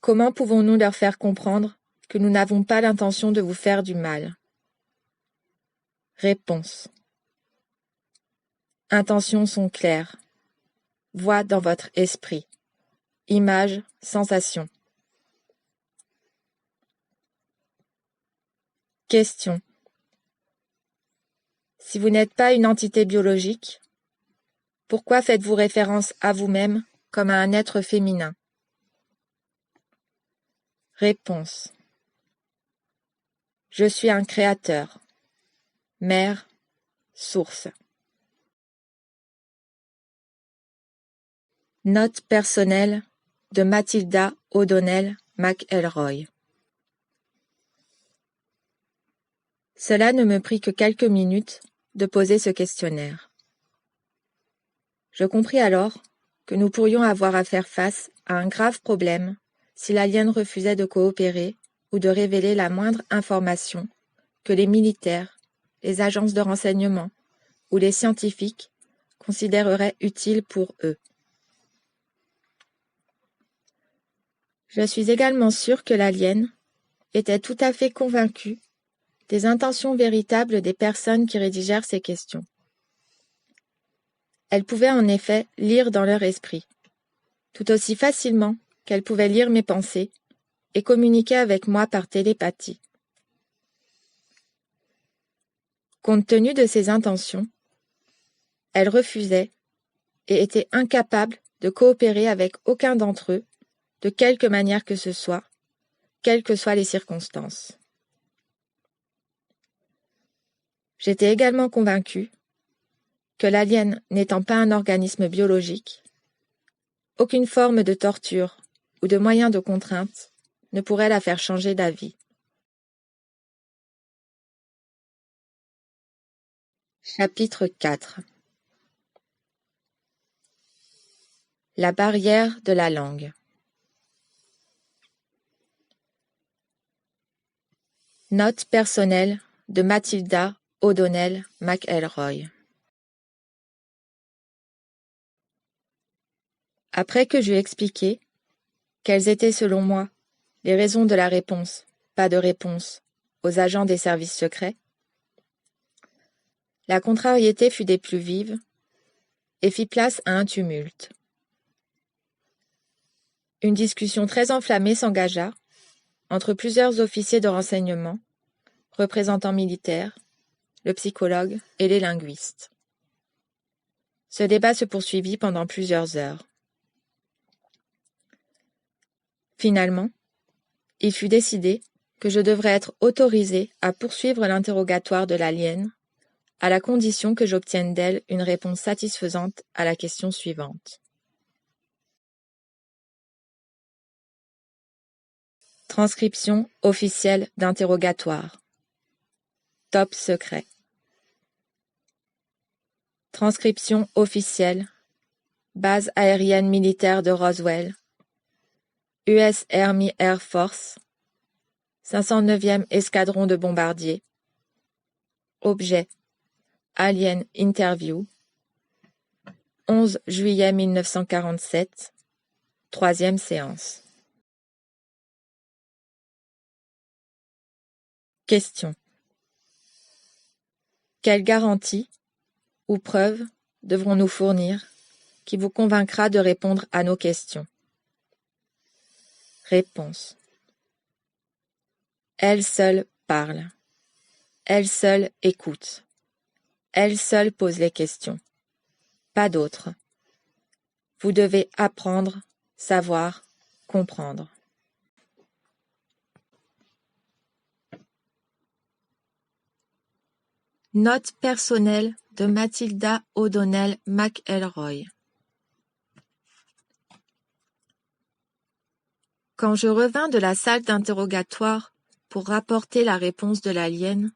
Comment pouvons-nous leur faire comprendre que nous n'avons pas l'intention de vous faire du mal? Réponse. Intentions sont claires. Voix dans votre esprit. Images, sensations. Question. Si vous n'êtes pas une entité biologique, pourquoi faites-vous référence à vous-même comme à un être féminin? Réponse. Je suis un créateur. Mère, source. Note personnelle de Matilda O'Donnell McElroy. Cela ne me prit que quelques minutes de poser ce questionnaire. Je compris alors que nous pourrions avoir à faire face à un grave problème si l'alien refusait de coopérer ou de révéler la moindre information que les militaires, les agences de renseignement ou les scientifiques considéreraient utile pour eux. Je suis également sûr que l'alien était tout à fait convaincu des intentions véritables des personnes qui rédigèrent ces questions. Elle pouvait en effet lire dans leur esprit, tout aussi facilement qu'elle pouvait lire mes pensées et communiquer avec moi par télépathie. Compte tenu de ses intentions, elle refusait et était incapable de coopérer avec aucun d'entre eux, de quelque manière que ce soit, quelles que soient les circonstances. J'étais également convaincue que l'alien n'étant pas un organisme biologique, aucune forme de torture ou de moyen de contrainte ne pourrait la faire changer d'avis. Chapitre 4. La barrière de la langue. Note personnelle de Matilda O'Donnell McElroy. Après que j'eus expliqué quelles étaient selon moi les raisons de la réponse, pas de réponse, aux agents des services secrets, la contrariété fut des plus vives et fit place à un tumulte. Une discussion très enflammée s'engagea entre plusieurs officiers de renseignement, représentants militaires, le psychologue et les linguistes. Ce débat se poursuivit pendant plusieurs heures. Finalement, il fut décidé que je devrais être autorisé à poursuivre l'interrogatoire de l'alien, à la condition que j'obtienne d'elle une réponse satisfaisante à la question suivante. Transcription officielle d'interrogatoire. Top secret. Transcription officielle. Base aérienne militaire de Roswell. US Army Air Force. 509e escadron de bombardiers. Objet. Alien Interview. 11 juillet 1947. Troisième séance. Question. Quelle garantie ou preuve devrons-nous fournir qui vous convaincra de répondre à nos questions? Réponse. Elle seule parle. Elle seule écoute. Elle seule pose les questions. Pas d'autre. Vous devez apprendre, savoir, comprendre. Note personnelle de Mathilda O'Donnell McElroy. Quand je revins de la salle d'interrogatoire pour rapporter la réponse de l'alien,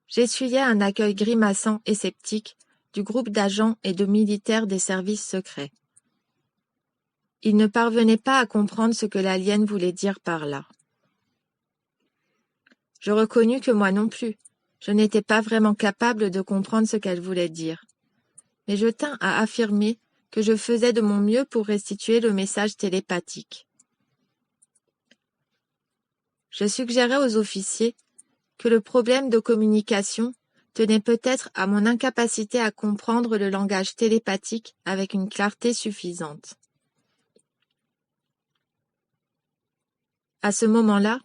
j'essuyais un accueil grimaçant et sceptique du groupe d'agents et de militaires des services secrets. Ils ne parvenaient pas à comprendre ce que l'alien voulait dire par là. Je reconnus que moi non plus, je n'étais pas vraiment capable de comprendre ce qu'elle voulait dire. Mais je tins à affirmer que je faisais de mon mieux pour restituer le message télépathique. Je suggérais aux officiers que le problème de communication tenait peut-être à mon incapacité à comprendre le langage télépathique avec une clarté suffisante. À ce moment-là,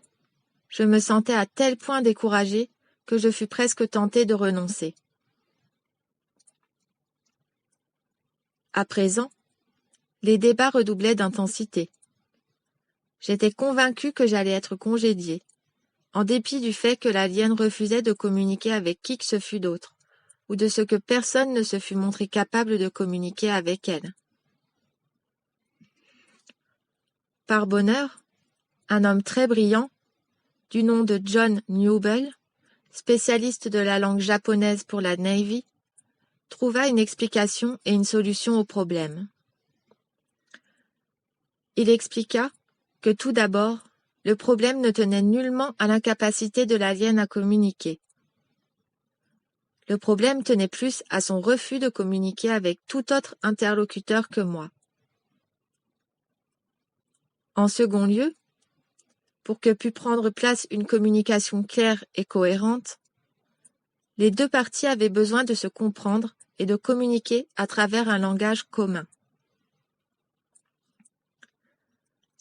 je me sentais à tel point découragé que je fus presque tenté de renoncer. À présent, les débats redoublaient d'intensité. J'étais convaincu que j'allais être congédié, en dépit du fait que l'alien refusait de communiquer avec qui que ce fût d'autre, ou de ce que personne ne se fût montré capable de communiquer avec elle. Par bonheur, un homme très brillant, du nom de John Newell, spécialiste de la langue japonaise pour la Navy, trouva une explication et une solution au problème. Il expliqua que tout d'abord, le problème ne tenait nullement à l'incapacité de l'alien à communiquer. Le problème tenait plus à son refus de communiquer avec tout autre interlocuteur que moi. En second lieu, pour que pût prendre place une communication claire et cohérente, les deux parties avaient besoin de se comprendre et de communiquer à travers un langage commun.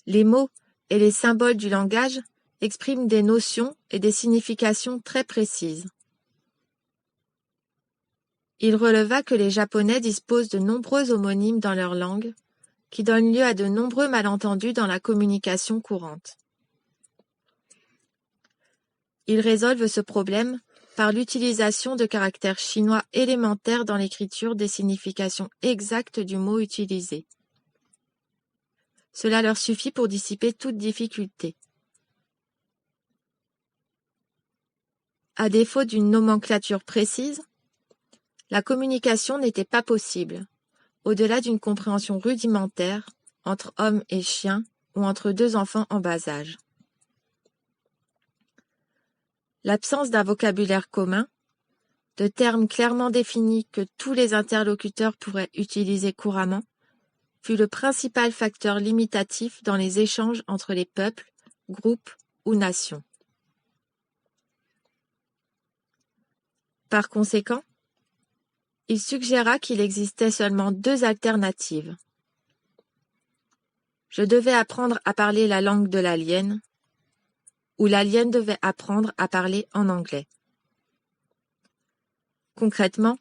Les mots et les symboles du langage expriment des notions et des significations très précises. Il releva que les Japonais disposent de nombreux homonymes dans leur langue, qui donnent lieu à de nombreux malentendus dans la communication courante. Ils résolvent ce problème par l'utilisation de caractères chinois élémentaires dans l'écriture des significations exactes du mot utilisé. Cela leur suffit pour dissiper toute difficulté. À défaut d'une nomenclature précise, la communication n'était pas possible, au-delà d'une compréhension rudimentaire entre hommes et chiens ou entre deux enfants en bas âge. L'absence d'un vocabulaire commun, de termes clairement définis que tous les interlocuteurs pourraient utiliser couramment, fut le principal facteur limitatif dans les échanges entre les peuples, groupes ou nations. Par conséquent, il suggéra qu'il existait seulement deux alternatives. Je devais apprendre à parler la langue de l'alien, ou l'alien devait apprendre à parler en anglais. Concrètement,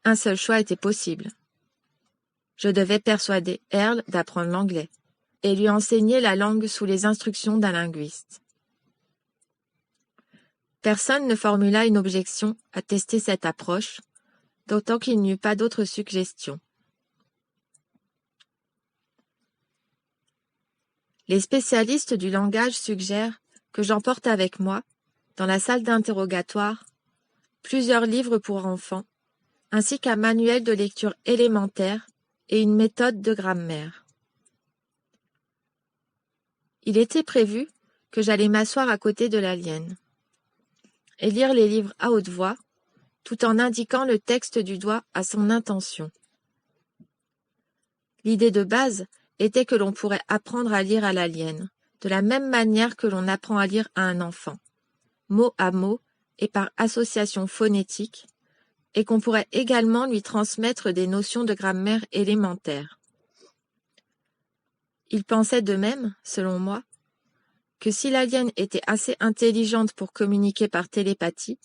un seul choix était possible. Je devais persuader Earl d'apprendre l'anglais et lui enseigner la langue sous les instructions d'un linguiste. Personne ne formula une objection à tester cette approche, d'autant qu'il n'y eut pas d'autres suggestions. Les spécialistes du langage suggèrent que j'emporte avec moi, dans la salle d'interrogatoire, plusieurs livres pour enfants, ainsi qu'un manuel de lecture élémentaire et une méthode de grammaire. Il était prévu que j'allais m'asseoir à côté de l'alien et lire les livres à haute voix, tout en indiquant le texte du doigt à son intention. L'idée de base était que l'on pourrait apprendre à lire à l'alien, de la même manière que l'on apprend à lire à un enfant, mot à mot et par association phonétique, et qu'on pourrait également lui transmettre des notions de grammaire élémentaires. Il pensait de même, selon moi, que si l'alien était assez intelligente pour communiquer par télépathie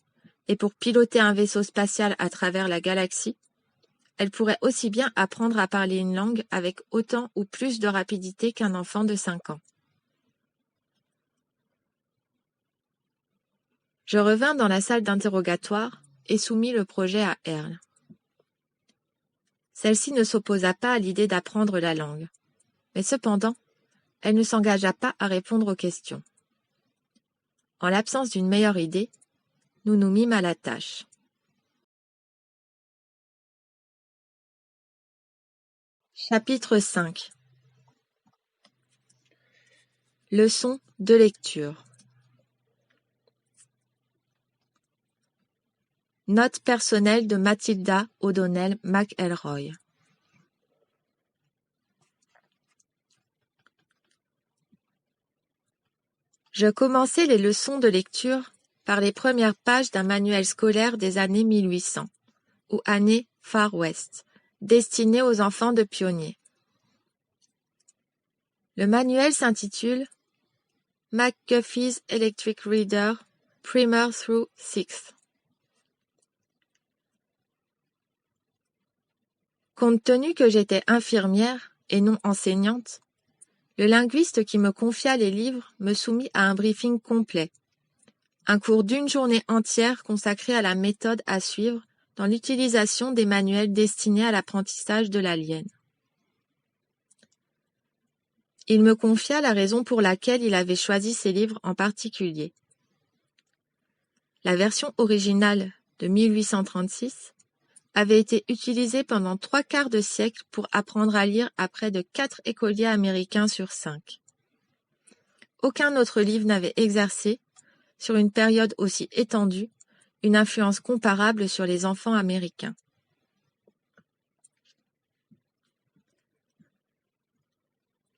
et pour piloter un vaisseau spatial à travers la galaxie, elle pourrait aussi bien apprendre à parler une langue avec autant ou plus de rapidité qu'un enfant de 5 ans. Je revins dans la salle d'interrogatoire et soumis le projet à Earl. Celle-ci ne s'opposa pas à l'idée d'apprendre la langue, mais cependant, elle ne s'engagea pas à répondre aux questions. En l'absence d'une meilleure idée, nous nous mîmes à la tâche. Chapitre 5. Leçon de lecture. Note personnelle de Mathilda O'Donnell McElroy. Je commençai les leçons de lecture par les premières pages d'un manuel scolaire des années 1800, ou années Far West, destiné aux enfants de pionniers. Le manuel s'intitule McGuffey's Electric Reader, Primer through Sixth. Compte tenu que j'étais infirmière et non enseignante, le linguiste qui me confia les livres me soumit à un briefing complet, un cours d'une journée entière consacré à la méthode à suivre dans l'utilisation des manuels destinés à l'apprentissage de l'alien. Il me confia la raison pour laquelle il avait choisi ces livres en particulier. La version originale de 1836 avait été utilisée pendant 3/4 de siècle pour apprendre à lire à près de 4 écoliers américains sur 5. Aucun autre livre n'avait exercé, sur une période aussi étendue, une influence comparable sur les enfants américains.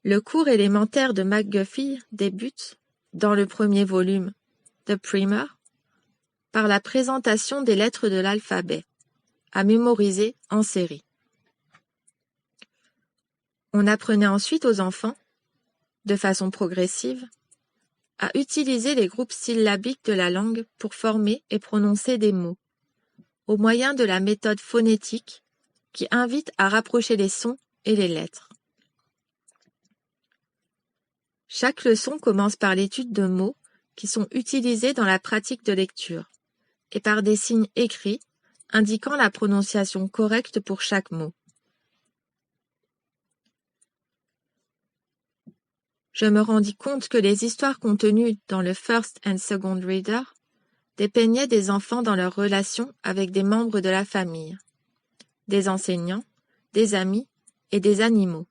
Le cours élémentaire de McGuffey débute, dans le premier volume, The Primer, par la présentation des lettres de l'alphabet, à mémoriser en série. On apprenait ensuite aux enfants, de façon progressive, à utiliser les groupes syllabiques de la langue pour former et prononcer des mots, au moyen de la méthode phonétique qui invite à rapprocher les sons et les lettres. Chaque leçon commence par l'étude de mots qui sont utilisés dans la pratique de lecture et par des signes écrits indiquant la prononciation correcte pour chaque mot. Je me rendis compte que les histoires contenues dans le First and Second Reader dépeignaient des enfants dans leurs relations avec des membres de la famille, des enseignants, des amis et des animaux.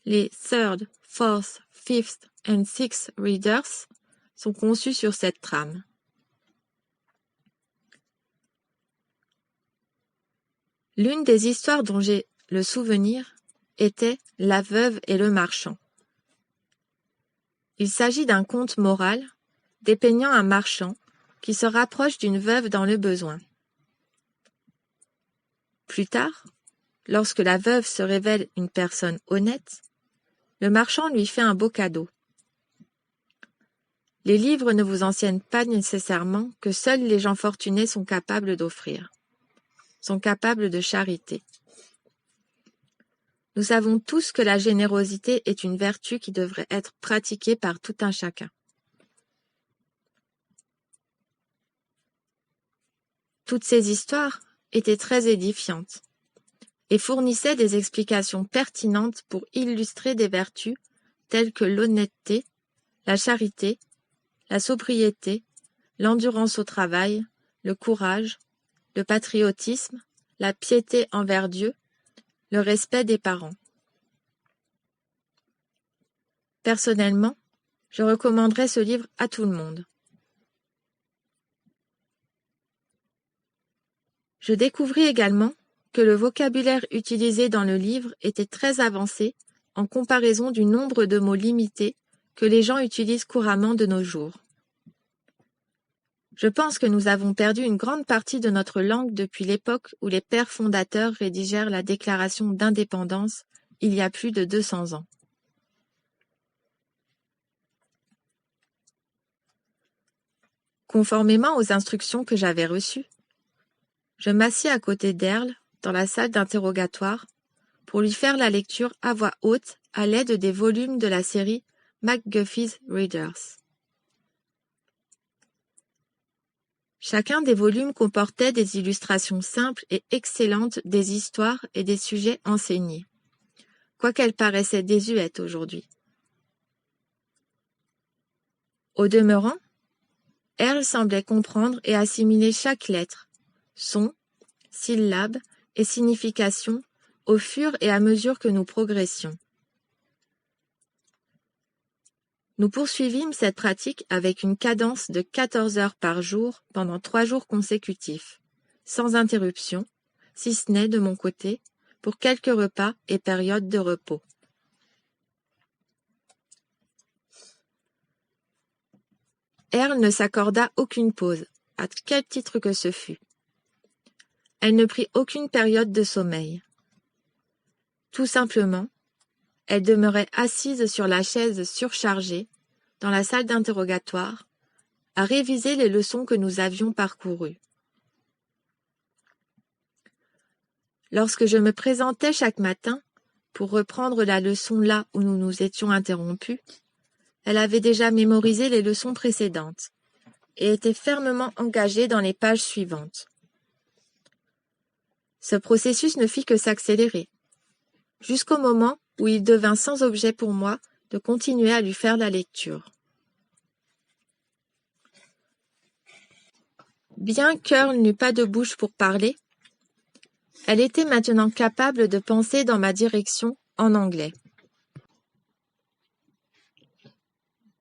Les Third, Fourth, Fifth and Sixth Readers sont conçus sur cette trame. L'une des histoires dont j'ai le souvenir était La veuve et le marchand. Il s'agit d'un conte moral dépeignant un marchand qui se rapproche d'une veuve dans le besoin. Plus tard, lorsque la veuve se révèle une personne honnête, Le marchand lui fait un beau cadeau. Les livres ne vous enseignent pas nécessairement que seuls les gens fortunés sont capables d'offrir, sont capables de charité. Nous savons tous que la générosité est une vertu qui devrait être pratiquée par tout un chacun. Toutes ces histoires étaient très édifiantes et fournissaient des explications pertinentes pour illustrer des vertus telles que l'honnêteté, la charité, la sobriété, l'endurance au travail, le courage, le patriotisme, la piété envers Dieu, le respect des parents. Personnellement, je recommanderais ce livre à tout le monde. Je découvris également que le vocabulaire utilisé dans le livre était très avancé en comparaison du nombre de mots limités que les gens utilisent couramment de nos jours. Je pense que nous avons perdu une grande partie de notre langue depuis l'époque où les pères fondateurs rédigèrent la Déclaration d'indépendance il y a plus de 200 ans. Conformément aux instructions que j'avais reçues, je m'assis à côté d'Earl dans la salle d'interrogatoire pour lui faire la lecture à voix haute à l'aide des volumes de la série McGuffey's Readers. Chacun des volumes comportait des illustrations simples et excellentes des histoires et des sujets enseignés, quoiqu'elles paraissaient désuètes aujourd'hui. Au demeurant, Earl semblait comprendre et assimiler chaque lettre, son, syllabe et signification au fur et à mesure que nous progressions. Nous poursuivîmes cette pratique avec une cadence de 14 heures par jour pendant 3 jours consécutifs, sans interruption, si ce n'est de mon côté, pour quelques repas et périodes de repos. Earl ne s'accorda aucune pause, à quel titre que ce fût. Elle ne prit aucune période de sommeil. Tout simplement, elle demeurait assise sur la chaise surchargée, dans la salle d'interrogatoire, à réviser les leçons que nous avions parcourues. Lorsque je me présentais chaque matin, pour reprendre la leçon là où nous nous étions interrompus, elle avait déjà mémorisé les leçons précédentes et était fermement engagée dans les pages suivantes. Ce processus ne fit que s'accélérer, jusqu'au moment où il devint sans objet pour moi de continuer à lui faire la lecture. Bien qu'Earl n'eût pas de bouche pour parler, elle était maintenant capable de penser dans ma direction en anglais.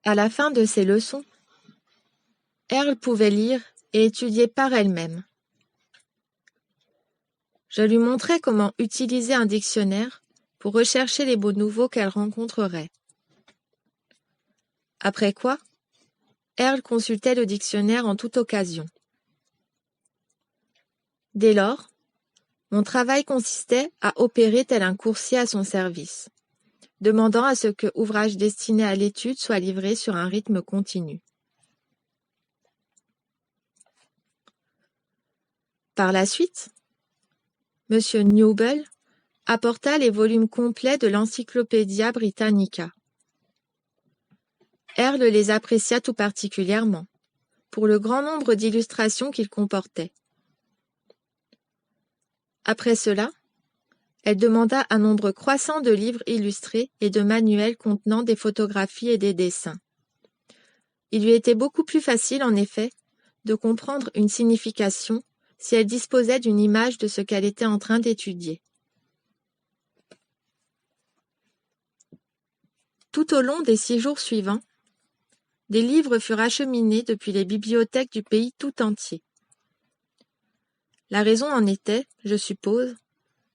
À la fin de ses leçons, Earl pouvait lire et étudier par elle-même. Je lui montrais comment utiliser un dictionnaire pour rechercher les mots nouveaux qu'elle rencontrerait. Après quoi, Earl consultait le dictionnaire en toute occasion. Dès lors, mon travail consistait à opérer tel un coursier à son service, demandant à ce que ouvrages destinés à l'étude soient livrés sur un rythme continu. Par la suite, M. Newble apporta les volumes complets de l'Encyclopædia Britannica. Earl les apprécia tout particulièrement, pour le grand nombre d'illustrations qu'ils comportaient. Après cela, elle demanda un nombre croissant de livres illustrés et de manuels contenant des photographies et des dessins. Il lui était beaucoup plus facile, en effet, de comprendre une signification si elle disposait d'une image de ce qu'elle était en train d'étudier. Tout au long des 6 jours suivants, des livres furent acheminés depuis les bibliothèques du pays tout entier. La raison en était, je suppose,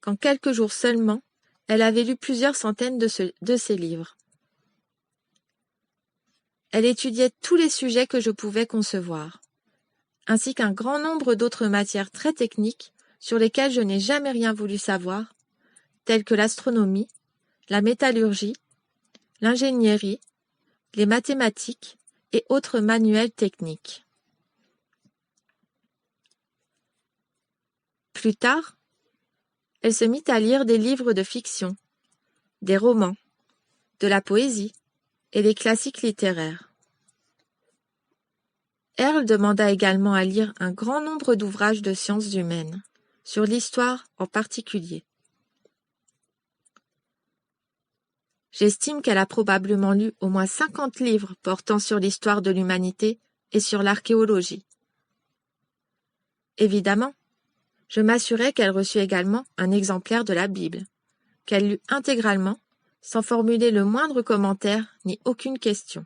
qu'en quelques jours seulement, elle avait lu plusieurs centaines de ces livres. Elle étudiait tous les sujets que je pouvais concevoir, ainsi qu'un grand nombre d'autres matières très techniques sur lesquelles je n'ai jamais rien voulu savoir, telles que l'astronomie, la métallurgie, l'ingénierie, les mathématiques et autres manuels techniques. Plus tard, elle se mit à lire des livres de fiction, des romans, de la poésie et des classiques littéraires. Earle demanda également à lire un grand nombre d'ouvrages de sciences humaines, sur l'histoire en particulier. J'estime qu'elle a probablement lu au moins 50 livres portant sur l'histoire de l'humanité et sur l'archéologie. Évidemment, je m'assurais qu'elle reçut également un exemplaire de la Bible, qu'elle lut intégralement, sans formuler le moindre commentaire ni aucune question.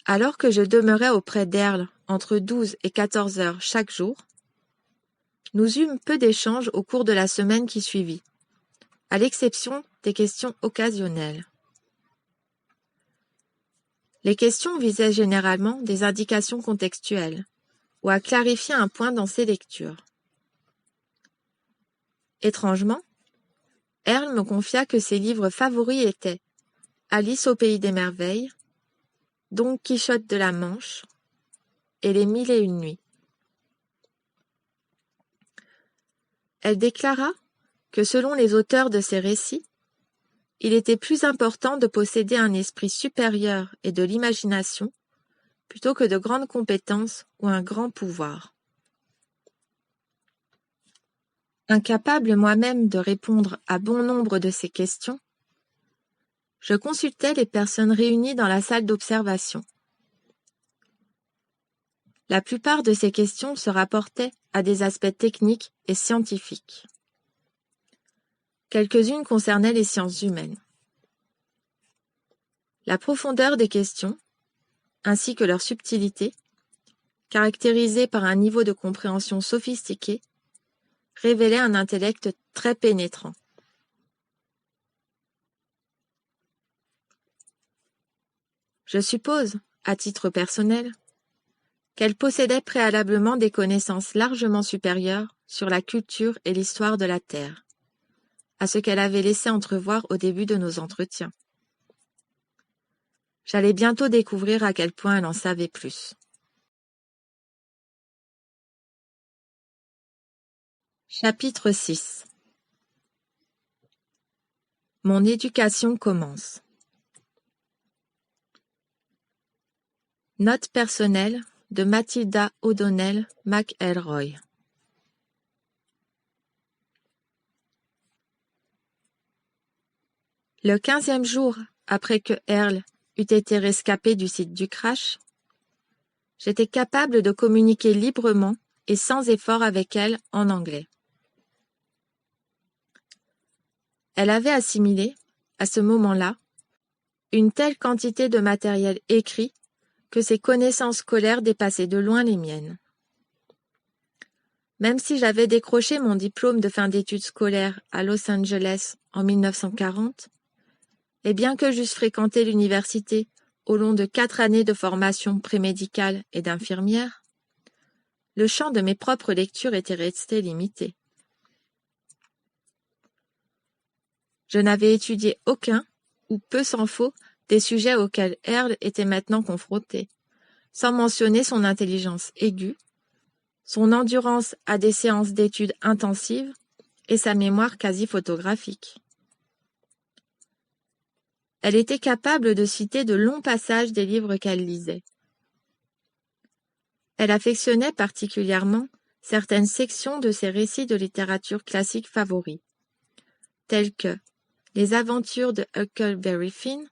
Alors que je demeurais auprès d'Earle entre 12 et 14 heures chaque jour, nous eûmes peu d'échanges au cours de la semaine qui suivit, à l'exception des questions occasionnelles. Les questions visaient généralement des indications contextuelles, ou à clarifier un point dans ses lectures. Étrangement, Earle me confia que ses livres favoris étaient Alice au pays des merveilles, Don Quichotte de la Manche et Les Mille et une nuits. Elle déclara que selon les auteurs de ces récits, il était plus important de posséder un esprit supérieur et de l'imagination plutôt que de grandes compétences ou un grand pouvoir. Incapable moi-même de répondre à bon nombre de ces questions, je consultais les personnes réunies dans la salle d'observation. La plupart de ces questions se rapportaient à des aspects techniques et scientifiques. Quelques-unes concernaient les sciences humaines. La profondeur des questions, ainsi que leur subtilité, caractérisée par un niveau de compréhension sophistiqué, révélait un intellect très pénétrant. Je suppose, à titre personnel, qu'elle possédait préalablement des connaissances largement supérieures sur la culture et l'histoire de la Terre, à ce qu'elle avait laissé entrevoir au début de nos entretiens. J'allais bientôt découvrir à quel point elle en savait plus. Chapitre 6. Mon éducation commence. Note personnelle de Matilda O'Donnell McElroy. Le 15e jour après que Earle eût été rescapé du site du crash, j'étais capable de communiquer librement et sans effort avec elle en anglais. Elle avait assimilé, à ce moment-là, une telle quantité de matériel écrit que ses connaissances scolaires dépassaient de loin les miennes. Même si j'avais décroché mon diplôme de fin d'études scolaires à Los Angeles en 1940, et bien que j'eusse fréquenté l'université au long de 4 années de formation prémédicale et d'infirmière, le champ de mes propres lectures était resté limité. Je n'avais étudié aucun, ou peu s'en faut, des sujets auxquels Earle était maintenant confronté, sans mentionner son intelligence aiguë, son endurance à des séances d'études intensives et sa mémoire quasi photographique. Elle était capable de citer de longs passages des livres qu'elle lisait. Elle affectionnait particulièrement certaines sections de ses récits de littérature classique favoris, tels que Les aventures de Huckleberry Finn,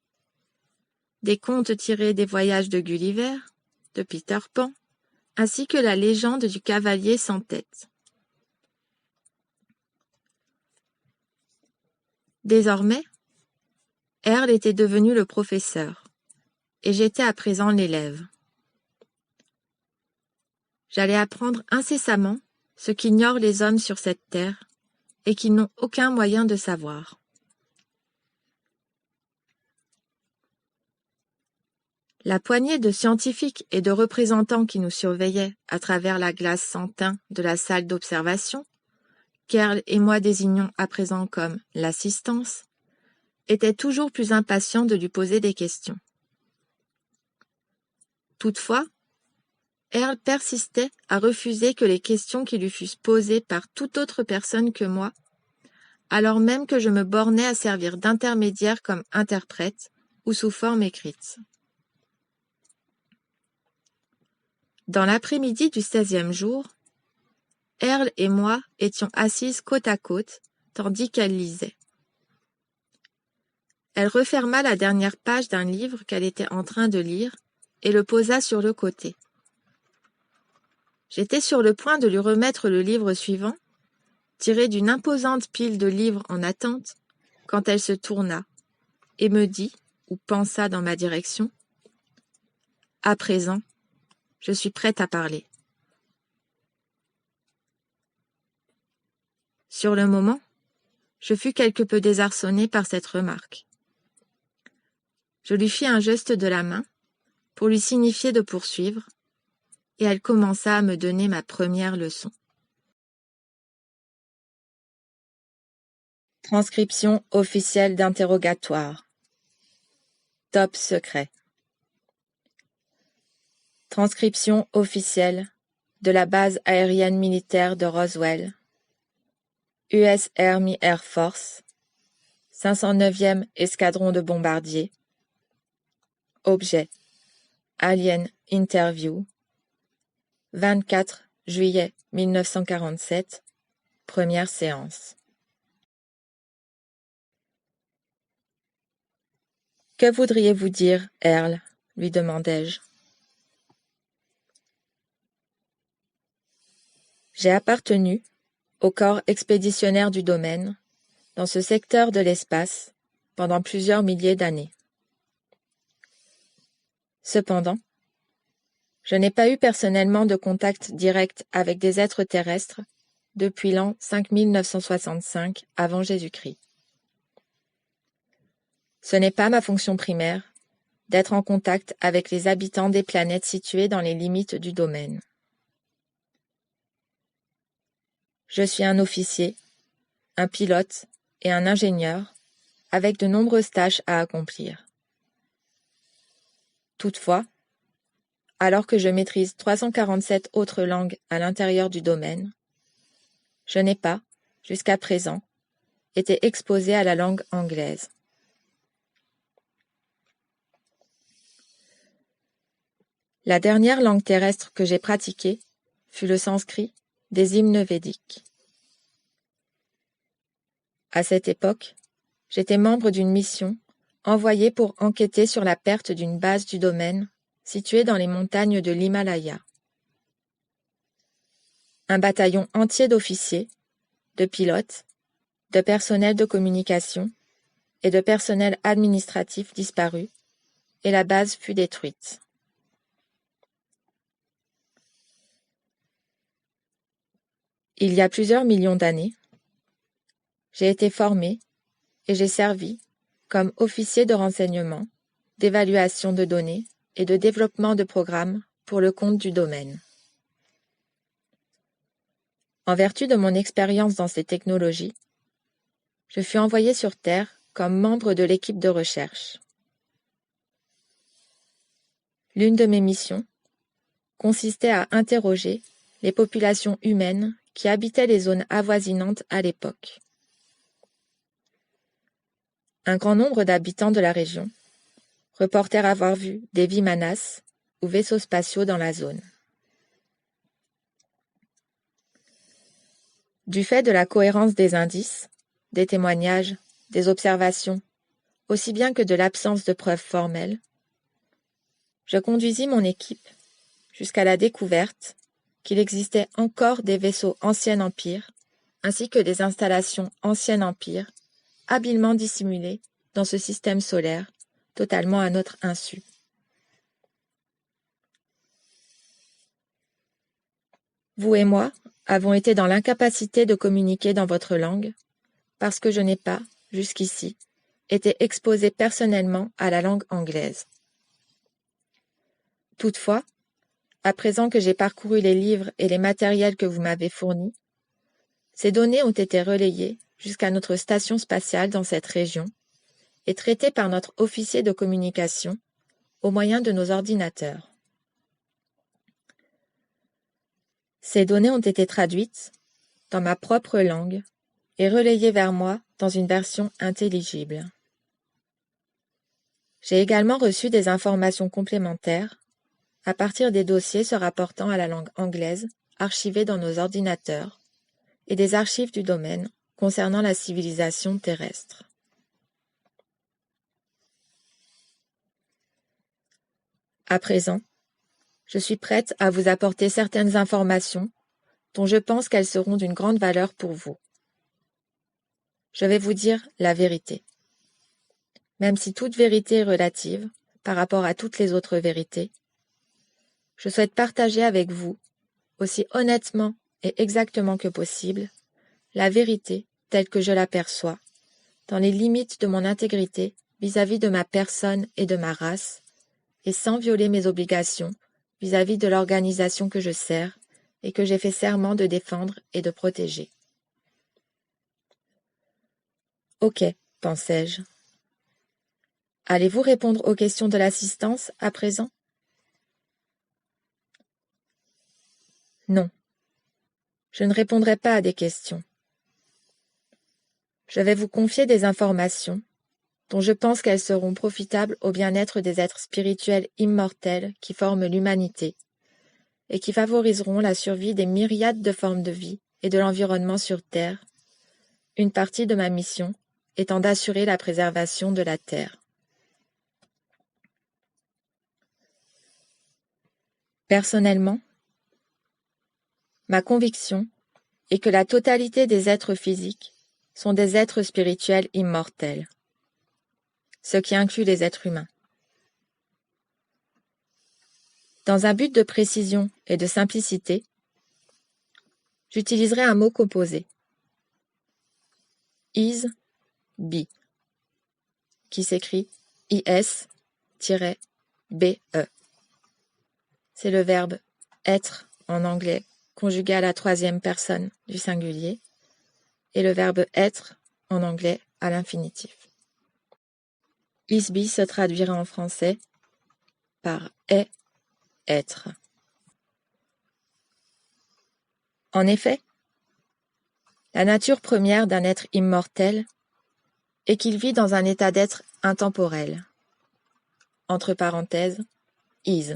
des contes tirés des voyages de Gulliver, de Peter Pan, ainsi que la légende du cavalier sans tête. Désormais, Earle était devenu le professeur, et j'étais à présent l'élève. J'allais apprendre incessamment ce qu'ignorent les hommes sur cette terre et qu'ils n'ont aucun moyen de savoir. La poignée de scientifiques et de représentants qui nous surveillaient à travers la glace sans teint de la salle d'observation qu'Earl et moi désignions à présent comme l'assistance, était toujours plus impatient de lui poser des questions. Toutefois, Earl persistait à refuser que les questions qui lui fussent posées par toute autre personne que moi, alors même que je me bornais à servir d'intermédiaire comme interprète ou sous forme écrite. Dans l'après-midi du 16e jour, Earl et moi étions assises côte à côte, tandis qu'elle lisait. Elle referma la dernière page d'un livre qu'elle était en train de lire et le posa sur le côté. J'étais sur le point de lui remettre le livre suivant, tiré d'une imposante pile de livres en attente, quand elle se tourna et me dit, ou pensa dans ma direction, « À présent, je suis prête à parler. » Sur le moment, je fus quelque peu désarçonnée par cette remarque. Je lui fis un geste de la main pour lui signifier de poursuivre, et elle commença à me donner ma première leçon. Transcription officielle d'interrogatoire. Top secret. Transcription officielle de la base aérienne militaire de Roswell, US Army Air Force, 509e escadron de bombardiers. Objet: Alien Interview. 24 juillet 1947, première séance. Que voudriez-vous dire, Earl? Lui demandai-je. J'ai appartenu au corps expéditionnaire du domaine, dans ce secteur de l'espace, pendant plusieurs milliers d'années. Cependant, je n'ai pas eu personnellement de contact direct avec des êtres terrestres depuis l'an 5965 avant Jésus-Christ. Ce n'est pas ma fonction primaire d'être en contact avec les habitants des planètes situées dans les limites du domaine. Je suis un officier, un pilote et un ingénieur avec de nombreuses tâches à accomplir. Toutefois, alors que je maîtrise 347 autres langues à l'intérieur du domaine, je n'ai pas, jusqu'à présent, été exposé à la langue anglaise. La dernière langue terrestre que j'ai pratiquée fut le sanskrit des hymnes védiques. À cette époque, j'étais membre d'une mission envoyée pour enquêter sur la perte d'une base du domaine située dans les montagnes de l'Himalaya. Un bataillon entier d'officiers, de pilotes, de personnel de communication et de personnel administratif disparut, et la base fut détruite. Il y a plusieurs millions d'années, j'ai été formé et j'ai servi comme officier de renseignement, d'évaluation de données et de développement de programmes pour le compte du domaine. En vertu de mon expérience dans ces technologies, je fus envoyé sur Terre comme membre de l'équipe de recherche. L'une de mes missions consistait à interroger les populations humaines qui habitaient les zones avoisinantes à l'époque. Un grand nombre d'habitants de la région reportèrent avoir vu des Vimanas ou vaisseaux spatiaux dans la zone. Du fait de la cohérence des indices, des témoignages, des observations, aussi bien que de l'absence de preuves formelles, je conduisis mon équipe jusqu'à la découverte qu'il existait encore des vaisseaux Ancien Empire, ainsi que des installations Ancien Empire, habilement dissimulées dans ce système solaire, totalement à notre insu. Vous et moi avons été dans l'incapacité de communiquer dans votre langue, parce que je n'ai pas, jusqu'ici, été exposé personnellement à la langue anglaise. Toutefois, à présent que j'ai parcouru les livres et les matériels que vous m'avez fournis, Ces données ont été relayées jusqu'à notre station spatiale dans cette région et traitées par notre officier de communication au moyen de nos ordinateurs. Ces données ont été traduites dans ma propre langue et relayées vers moi dans une version intelligible. J'ai également reçu des informations complémentaires à partir des dossiers se rapportant à la langue anglaise archivés dans nos ordinateurs et des archives du domaine concernant la civilisation terrestre. À présent, je suis prête à vous apporter certaines informations dont je pense qu'elles seront d'une grande valeur pour vous. Je vais vous dire la vérité. Même si toute vérité est relative par rapport à toutes les autres vérités, je souhaite partager avec vous, aussi honnêtement et exactement que possible, la vérité telle que je l'aperçois, dans les limites de mon intégrité vis-à-vis de ma personne et de ma race, et sans violer mes obligations vis-à-vis de l'organisation que je sers et que j'ai fait serment de défendre et de protéger. Ok, pensai-je. Allez-vous répondre aux questions de l'assistance à présent? Non. Je ne répondrai pas à des questions. Je vais vous confier des informations dont je pense qu'elles seront profitables au bien-être des êtres spirituels immortels qui forment l'humanité et qui favoriseront la survie des myriades de formes de vie et de l'environnement sur Terre, une partie de ma mission étant d'assurer la préservation de la Terre. Personnellement, ma conviction est que la totalité des êtres physiques sont des êtres spirituels immortels, ce qui inclut les êtres humains. Dans un but de précision et de simplicité, j'utiliserai un mot composé, is-be, qui s'écrit is-be. C'est le verbe être en anglais conjugué à la troisième personne du singulier et le verbe être en anglais à l'infinitif. Is-be se traduira en français par est, être. En effet, la nature première d'un être immortel est qu'il vit dans un état d'être intemporel, entre parenthèses, is,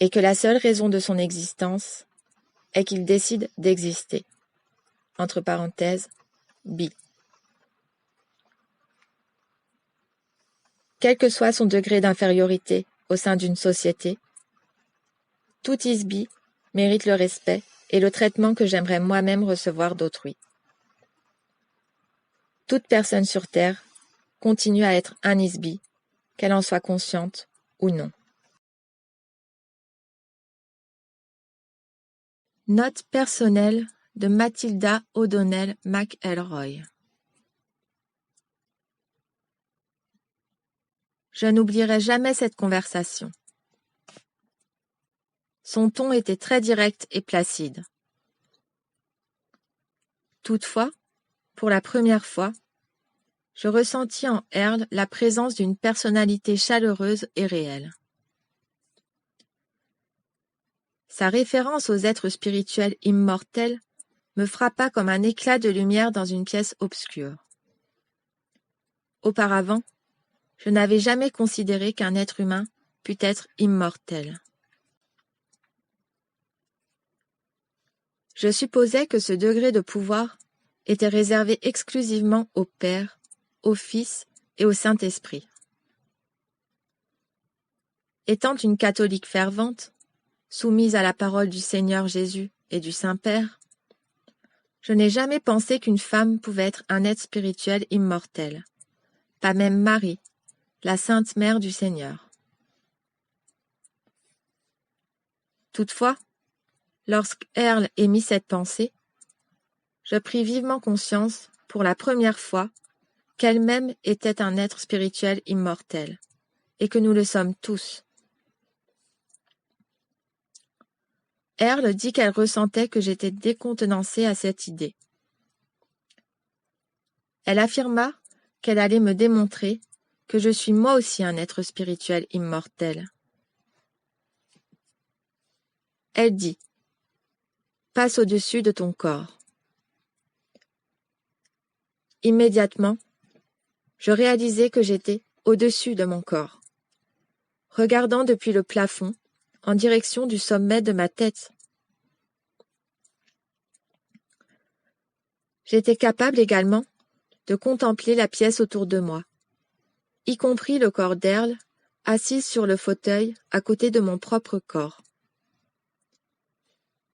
et que la seule raison de son existence est qu'il décide d'exister, entre parenthèses, be. Quel que soit son degré d'infériorité au sein d'une société, tout is-be mérite le respect et le traitement que j'aimerais moi-même recevoir d'autrui. Toute personne sur Terre continue à être un is-be, qu'elle en soit consciente ou non. Note personnelle de Matilda O'Donnell McElroy. Je n'oublierai jamais cette conversation. Son ton était très direct et placide. Toutefois, pour la première fois, je ressentis en Earl la présence d'une personnalité chaleureuse et réelle. Sa référence aux êtres spirituels immortels me frappa comme un éclat de lumière dans une pièce obscure. Auparavant, je n'avais jamais considéré qu'un être humain pût être immortel. Je supposais que ce degré de pouvoir était réservé exclusivement au Père, au Fils et au Saint-Esprit. Étant une catholique fervente, soumise à la parole du Seigneur Jésus et du Saint-Père, je n'ai jamais pensé qu'une femme pouvait être un être spirituel immortel, pas même Marie, la Sainte Mère du Seigneur. Toutefois, lorsqu'Earl émit cette pensée, je pris vivement conscience, pour la première fois, qu'elle-même était un être spirituel immortel, et que nous le sommes tous. Earl dit qu'elle ressentait que j'étais décontenancée à cette idée. Elle affirma qu'elle allait me démontrer que je suis moi aussi un être spirituel immortel. Elle dit « Passe au-dessus de ton corps ». Immédiatement, je réalisai que j'étais au-dessus de mon corps, regardant depuis le plafond en direction du sommet de ma tête. J'étais capable également de contempler la pièce autour de moi, y compris le corps d'Earl, assise sur le fauteuil à côté de mon propre corps.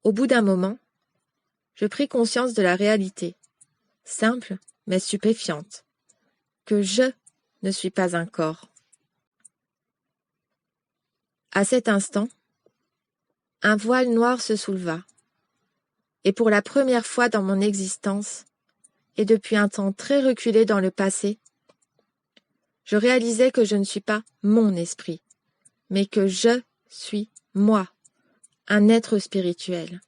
Au bout d'un moment, je pris conscience de la réalité, simple mais stupéfiante, que je ne suis pas un corps. À cet instant, un voile noir se souleva, et pour la première fois dans mon existence, et depuis un temps très reculé dans le passé, je réalisais que je ne suis pas mon esprit, mais que je suis moi, un être spirituel.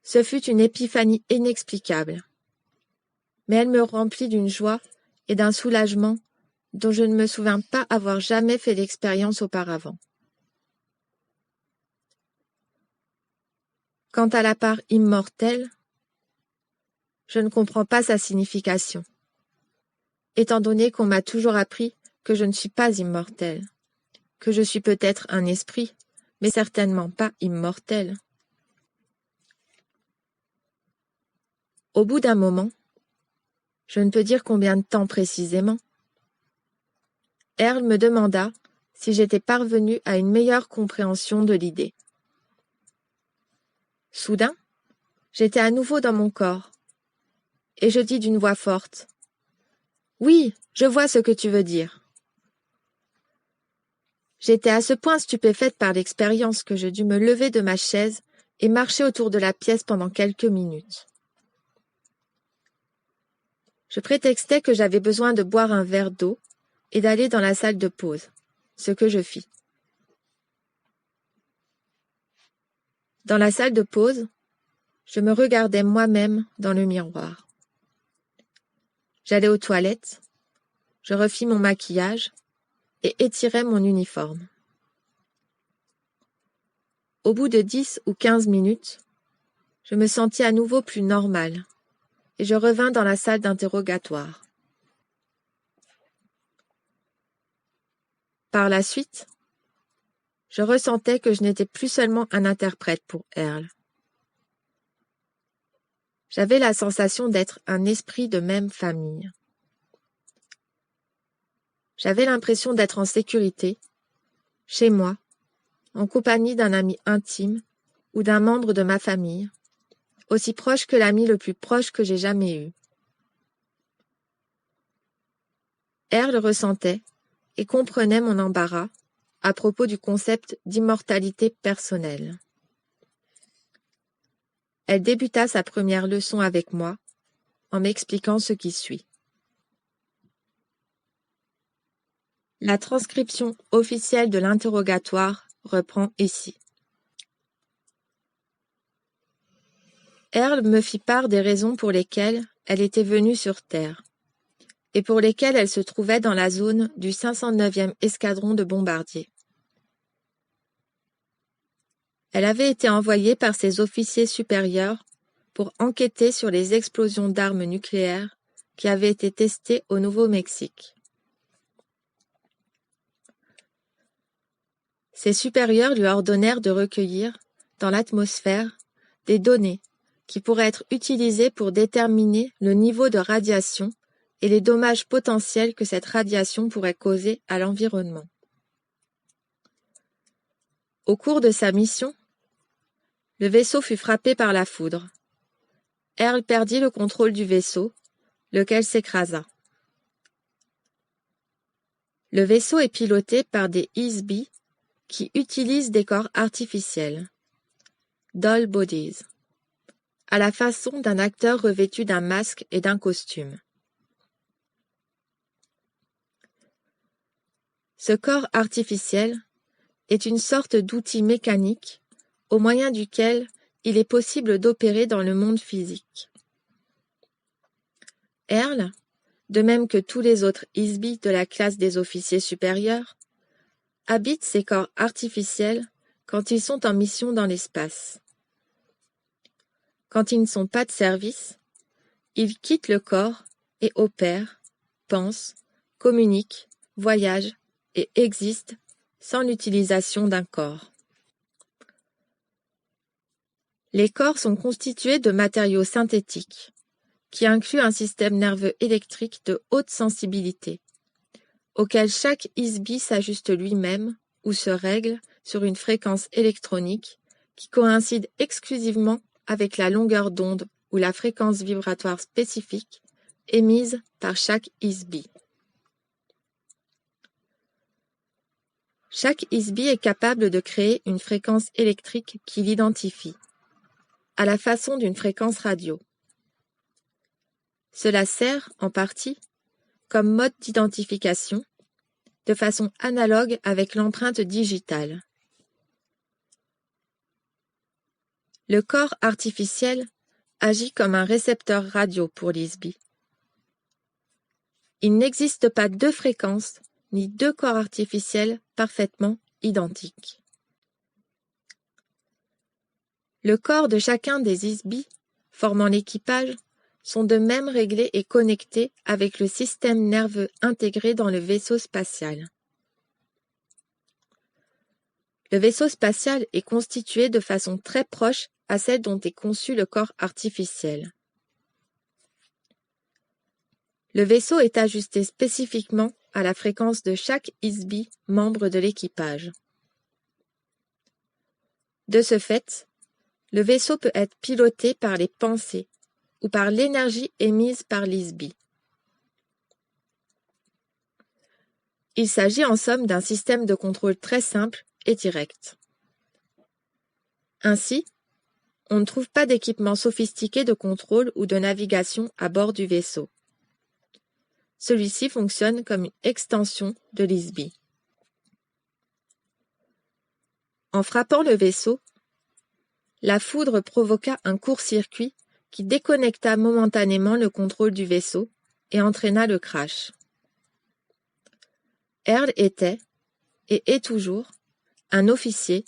Ce fut une épiphanie inexplicable, mais elle me remplit d'une joie et d'un soulagement dont je ne me souviens pas avoir jamais fait l'expérience auparavant. Quant à la part immortelle, je ne comprends pas sa signification, étant donné qu'on m'a toujours appris que je ne suis pas immortelle, que je suis peut-être un esprit, mais certainement pas immortel. Au bout d'un moment, je ne peux dire combien de temps précisément, Earl me demanda si j'étais parvenue à une meilleure compréhension de l'idée. Soudain, j'étais à nouveau dans mon corps, et je dis d'une voix forte « Oui, je vois ce que tu veux dire ». J'étais à ce point stupéfaite par l'expérience que je dus me lever de ma chaise et marcher autour de la pièce pendant quelques minutes. Je prétextai que j'avais besoin de boire un verre d'eau et d'aller dans la salle de pause, ce que je fis. Dans la salle de pause, je me regardais moi-même dans le miroir. J'allai aux toilettes, je refis mon maquillage et étirai mon uniforme. Au bout de 10 ou 15 minutes, je me sentis à nouveau plus normale et je revins dans la salle d'interrogatoire. Par la suite, je ressentais que je n'étais plus seulement un interprète pour Earl. J'avais la sensation d'être un esprit de même famille. J'avais l'impression d'être en sécurité, chez moi, en compagnie d'un ami intime ou d'un membre de ma famille, aussi proche que l'ami le plus proche que j'ai jamais eu. Earl ressentait et comprenait mon embarras à propos du concept d'immortalité personnelle. Elle débuta sa première leçon avec moi en m'expliquant ce qui suit. La transcription officielle de l'interrogatoire reprend ici. Earl me fit part des raisons pour lesquelles elle était venue sur Terre et pour lesquelles elle se trouvait dans la zone du 509e escadron de bombardiers. Elle avait été envoyée par ses officiers supérieurs pour enquêter sur les explosions d'armes nucléaires qui avaient été testées au Nouveau-Mexique. Ses supérieurs lui ordonnèrent de recueillir, dans l'atmosphère, des données qui pourraient être utilisées pour déterminer le niveau de radiation et les dommages potentiels que cette radiation pourrait causer à l'environnement. Au cours de sa mission, le vaisseau fut frappé par la foudre. Earl perdit le contrôle du vaisseau, lequel s'écrasa. Le vaisseau est piloté par des ISB qui utilisent des corps artificiels, doll bodies, à la façon d'un acteur revêtu d'un masque et d'un costume. Ce corps artificiel est une sorte d'outil mécanique au moyen duquel il est possible d'opérer dans le monde physique. Earl, de même que tous les autres ISBI de la classe des officiers supérieurs, habitent ces corps artificiels quand ils sont en mission dans l'espace. Quand ils ne sont pas de service, ils quittent le corps et opèrent, pensent, communiquent, voyagent et existent sans l'utilisation d'un corps. Les corps sont constitués de matériaux synthétiques, qui incluent un système nerveux électrique de haute sensibilité, auquel chaque ISBI s'ajuste lui-même ou se règle sur une fréquence électronique qui coïncide exclusivement avec la longueur d'onde ou la fréquence vibratoire spécifique émise par chaque ISBI. Chaque ISBI est capable de créer une fréquence électrique qui l'identifie, à la façon d'une fréquence radio. Cela sert, en partie, comme mode d'identification, de façon analogue avec l'empreinte digitale. Le corps artificiel agit comme un récepteur radio pour l'ISBI. Il n'existe pas deux fréquences ni deux corps artificiels parfaitement identiques. Le corps de chacun des ISBI, formant l'équipage, sont de même réglés et connectés avec le système nerveux intégré dans le vaisseau spatial. Le vaisseau spatial est constitué de façon très proche à celle dont est conçu le corps artificiel. Le vaisseau est ajusté spécifiquement à la fréquence de chaque ISBI membre de l'équipage. De ce fait, le vaisseau peut être piloté par les pensées ou par l'énergie émise par l'ISBI. Il s'agit en somme d'un système de contrôle très simple et direct. Ainsi, on ne trouve pas d'équipement sophistiqué de contrôle ou de navigation à bord du vaisseau. Celui-ci fonctionne comme une extension de l'ISBI. En frappant le vaisseau, la foudre provoqua un court-circuit qui déconnecta momentanément le contrôle du vaisseau et entraîna le crash. Earl était, et est toujours, un officier,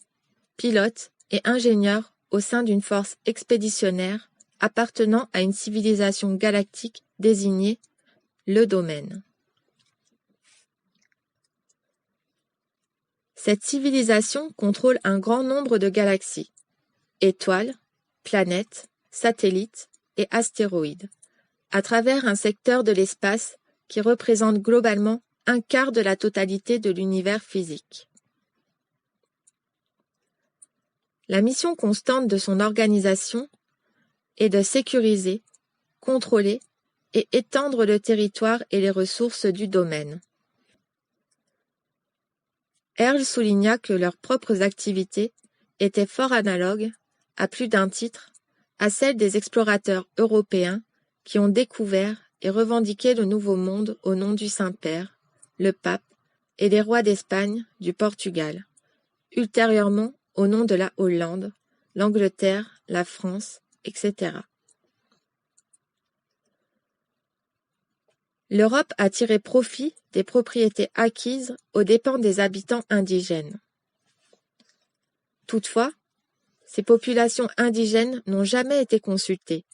pilote et ingénieur au sein d'une force expéditionnaire appartenant à une civilisation galactique désignée le Domaine. Cette civilisation contrôle un grand nombre de galaxies, étoiles, planètes, satellites et astéroïdes, à travers un secteur de l'espace qui représente globalement un quart de la totalité de l'univers physique. La mission constante de son organisation est de sécuriser, contrôler et étendre le territoire et les ressources du domaine. Earl souligna que leurs propres activités étaient fort analogues, à plus d'un titre, à celles des explorateurs européens qui ont découvert et revendiqué le Nouveau Monde au nom du Saint-Père, le Pape et des rois d'Espagne, du Portugal, ultérieurement au nom de la Hollande, l'Angleterre, la France, etc. L'Europe a tiré profit des propriétés acquises aux dépens des habitants indigènes. Toutefois, ces populations indigènes n'ont jamais été consultées,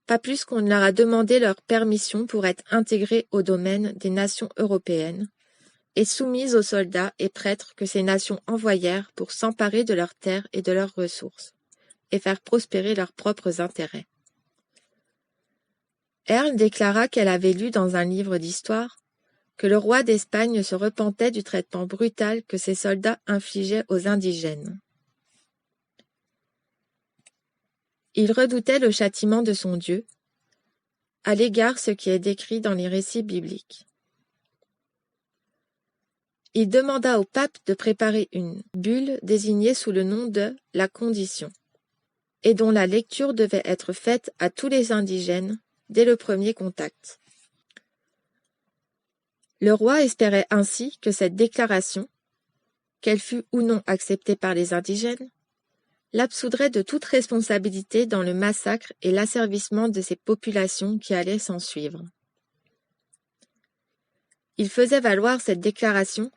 pas plus qu'on ne leur a demandé leur permission pour être intégrées au domaine des nations européennes et soumises aux soldats et prêtres que ces nations envoyèrent pour s'emparer de leurs terres et de leurs ressources, et faire prospérer leurs propres intérêts. Earl déclara qu'elle avait lu dans un livre d'histoire que le roi d'Espagne se repentait du traitement brutal que ses soldats infligeaient aux indigènes. Il redoutait le châtiment de son Dieu, à l'égard ce qui est décrit dans les récits bibliques. Il demanda au pape de préparer une bulle désignée sous le nom de « la condition » et dont la lecture devait être faite à tous les indigènes dès le premier contact. Le roi espérait ainsi que cette déclaration, qu'elle fût ou non acceptée par les indigènes, l'absoudrait de toute responsabilité dans le massacre et l'asservissement de ces populations qui allaient s'ensuivre. Il faisait valoir cette déclaration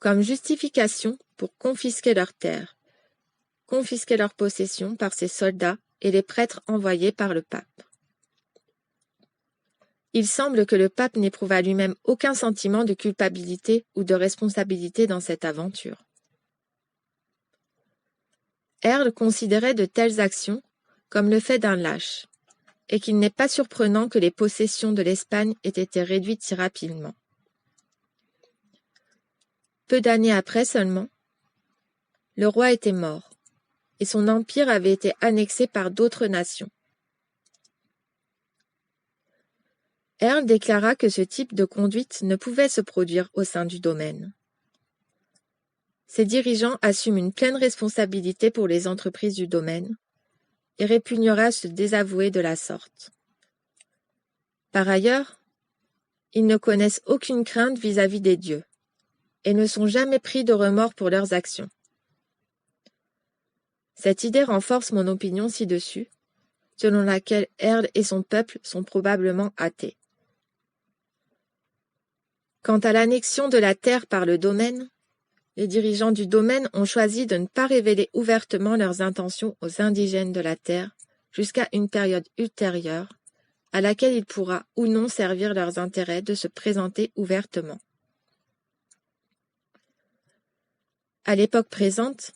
comme justification pour confisquer leurs terres, confisquer leurs possessions par ses soldats et les prêtres envoyés par le pape. Il semble que le pape n'éprouva lui-même aucun sentiment de culpabilité ou de responsabilité dans cette aventure. Erle considérait de telles actions comme le fait d'un lâche, et qu'il n'est pas surprenant que les possessions de l'Espagne aient été réduites si rapidement. Peu d'années après seulement, le roi était mort, et son empire avait été annexé par d'autres nations. Erle déclara que ce type de conduite ne pouvait se produire au sein du domaine. Ses dirigeants assument une pleine responsabilité pour les entreprises du domaine et répugnera se désavouer de la sorte. Par ailleurs, ils ne connaissent aucune crainte vis-à-vis des dieux et ne sont jamais pris de remords pour leurs actions. Cette idée renforce mon opinion ci-dessus, selon laquelle Erle et son peuple sont probablement athées. Quant à l'annexion de la terre par le domaine, les dirigeants du domaine ont choisi de ne pas révéler ouvertement leurs intentions aux indigènes de la terre jusqu'à une période ultérieure, à laquelle il pourra ou non servir leurs intérêts de se présenter ouvertement. À l'époque présente,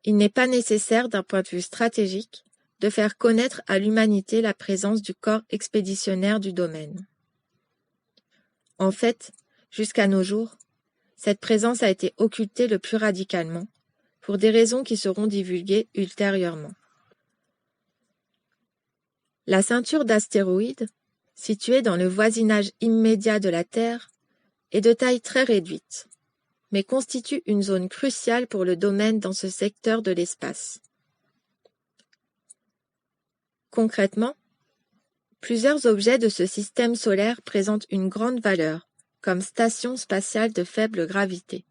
il n'est pas nécessaire d'un point de vue stratégique de faire connaître à l'humanité la présence du corps expéditionnaire du domaine. En fait, jusqu'à nos jours, cette présence a été occultée le plus radicalement, pour des raisons qui seront divulguées ultérieurement. La ceinture d'astéroïdes, située dans le voisinage immédiat de la Terre, est de taille très réduite, mais constitue une zone cruciale pour le domaine dans ce secteur de l'espace. Concrètement, plusieurs objets de ce système solaire présentent une grande valeur, comme station spatiale de faible gravité.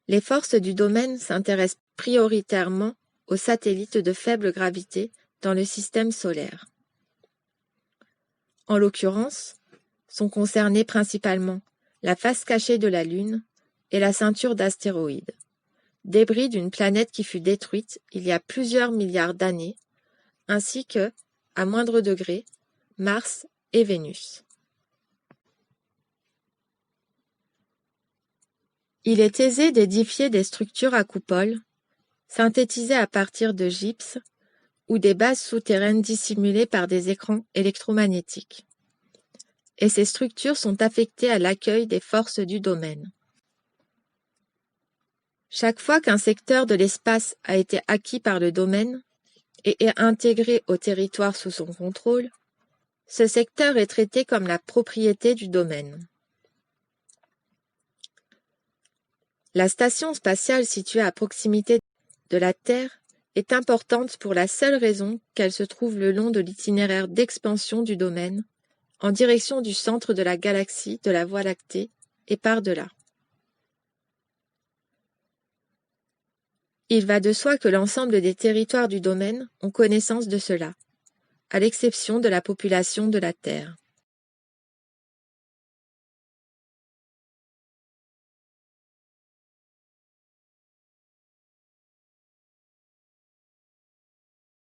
Les forces du domaine s'intéressent prioritairement aux satellites de faible gravité dans le système solaire. En l'occurrence, sont concernés principalement la face cachée de la Lune et la ceinture d'astéroïdes, débris d'une planète qui fut détruite il y a plusieurs milliards d'années, ainsi que, à moindre degré, Mars et Vénus. Il est aisé d'édifier des structures à coupole, synthétisées à partir de gypse ou des bases souterraines dissimulées par des écrans électromagnétiques. Et ces structures sont affectées à l'accueil des forces du domaine. Chaque fois qu'un secteur de l'espace a été acquis par le domaine et est intégré au territoire sous son contrôle, ce secteur est traité comme la propriété du domaine. La station spatiale située à proximité de la Terre est importante pour la seule raison qu'elle se trouve le long de l'itinéraire d'expansion du domaine, en direction du centre de la galaxie de la Voie lactée et par-delà. Il va de soi que l'ensemble des territoires du domaine ont connaissance de cela, à l'exception de la population de la Terre.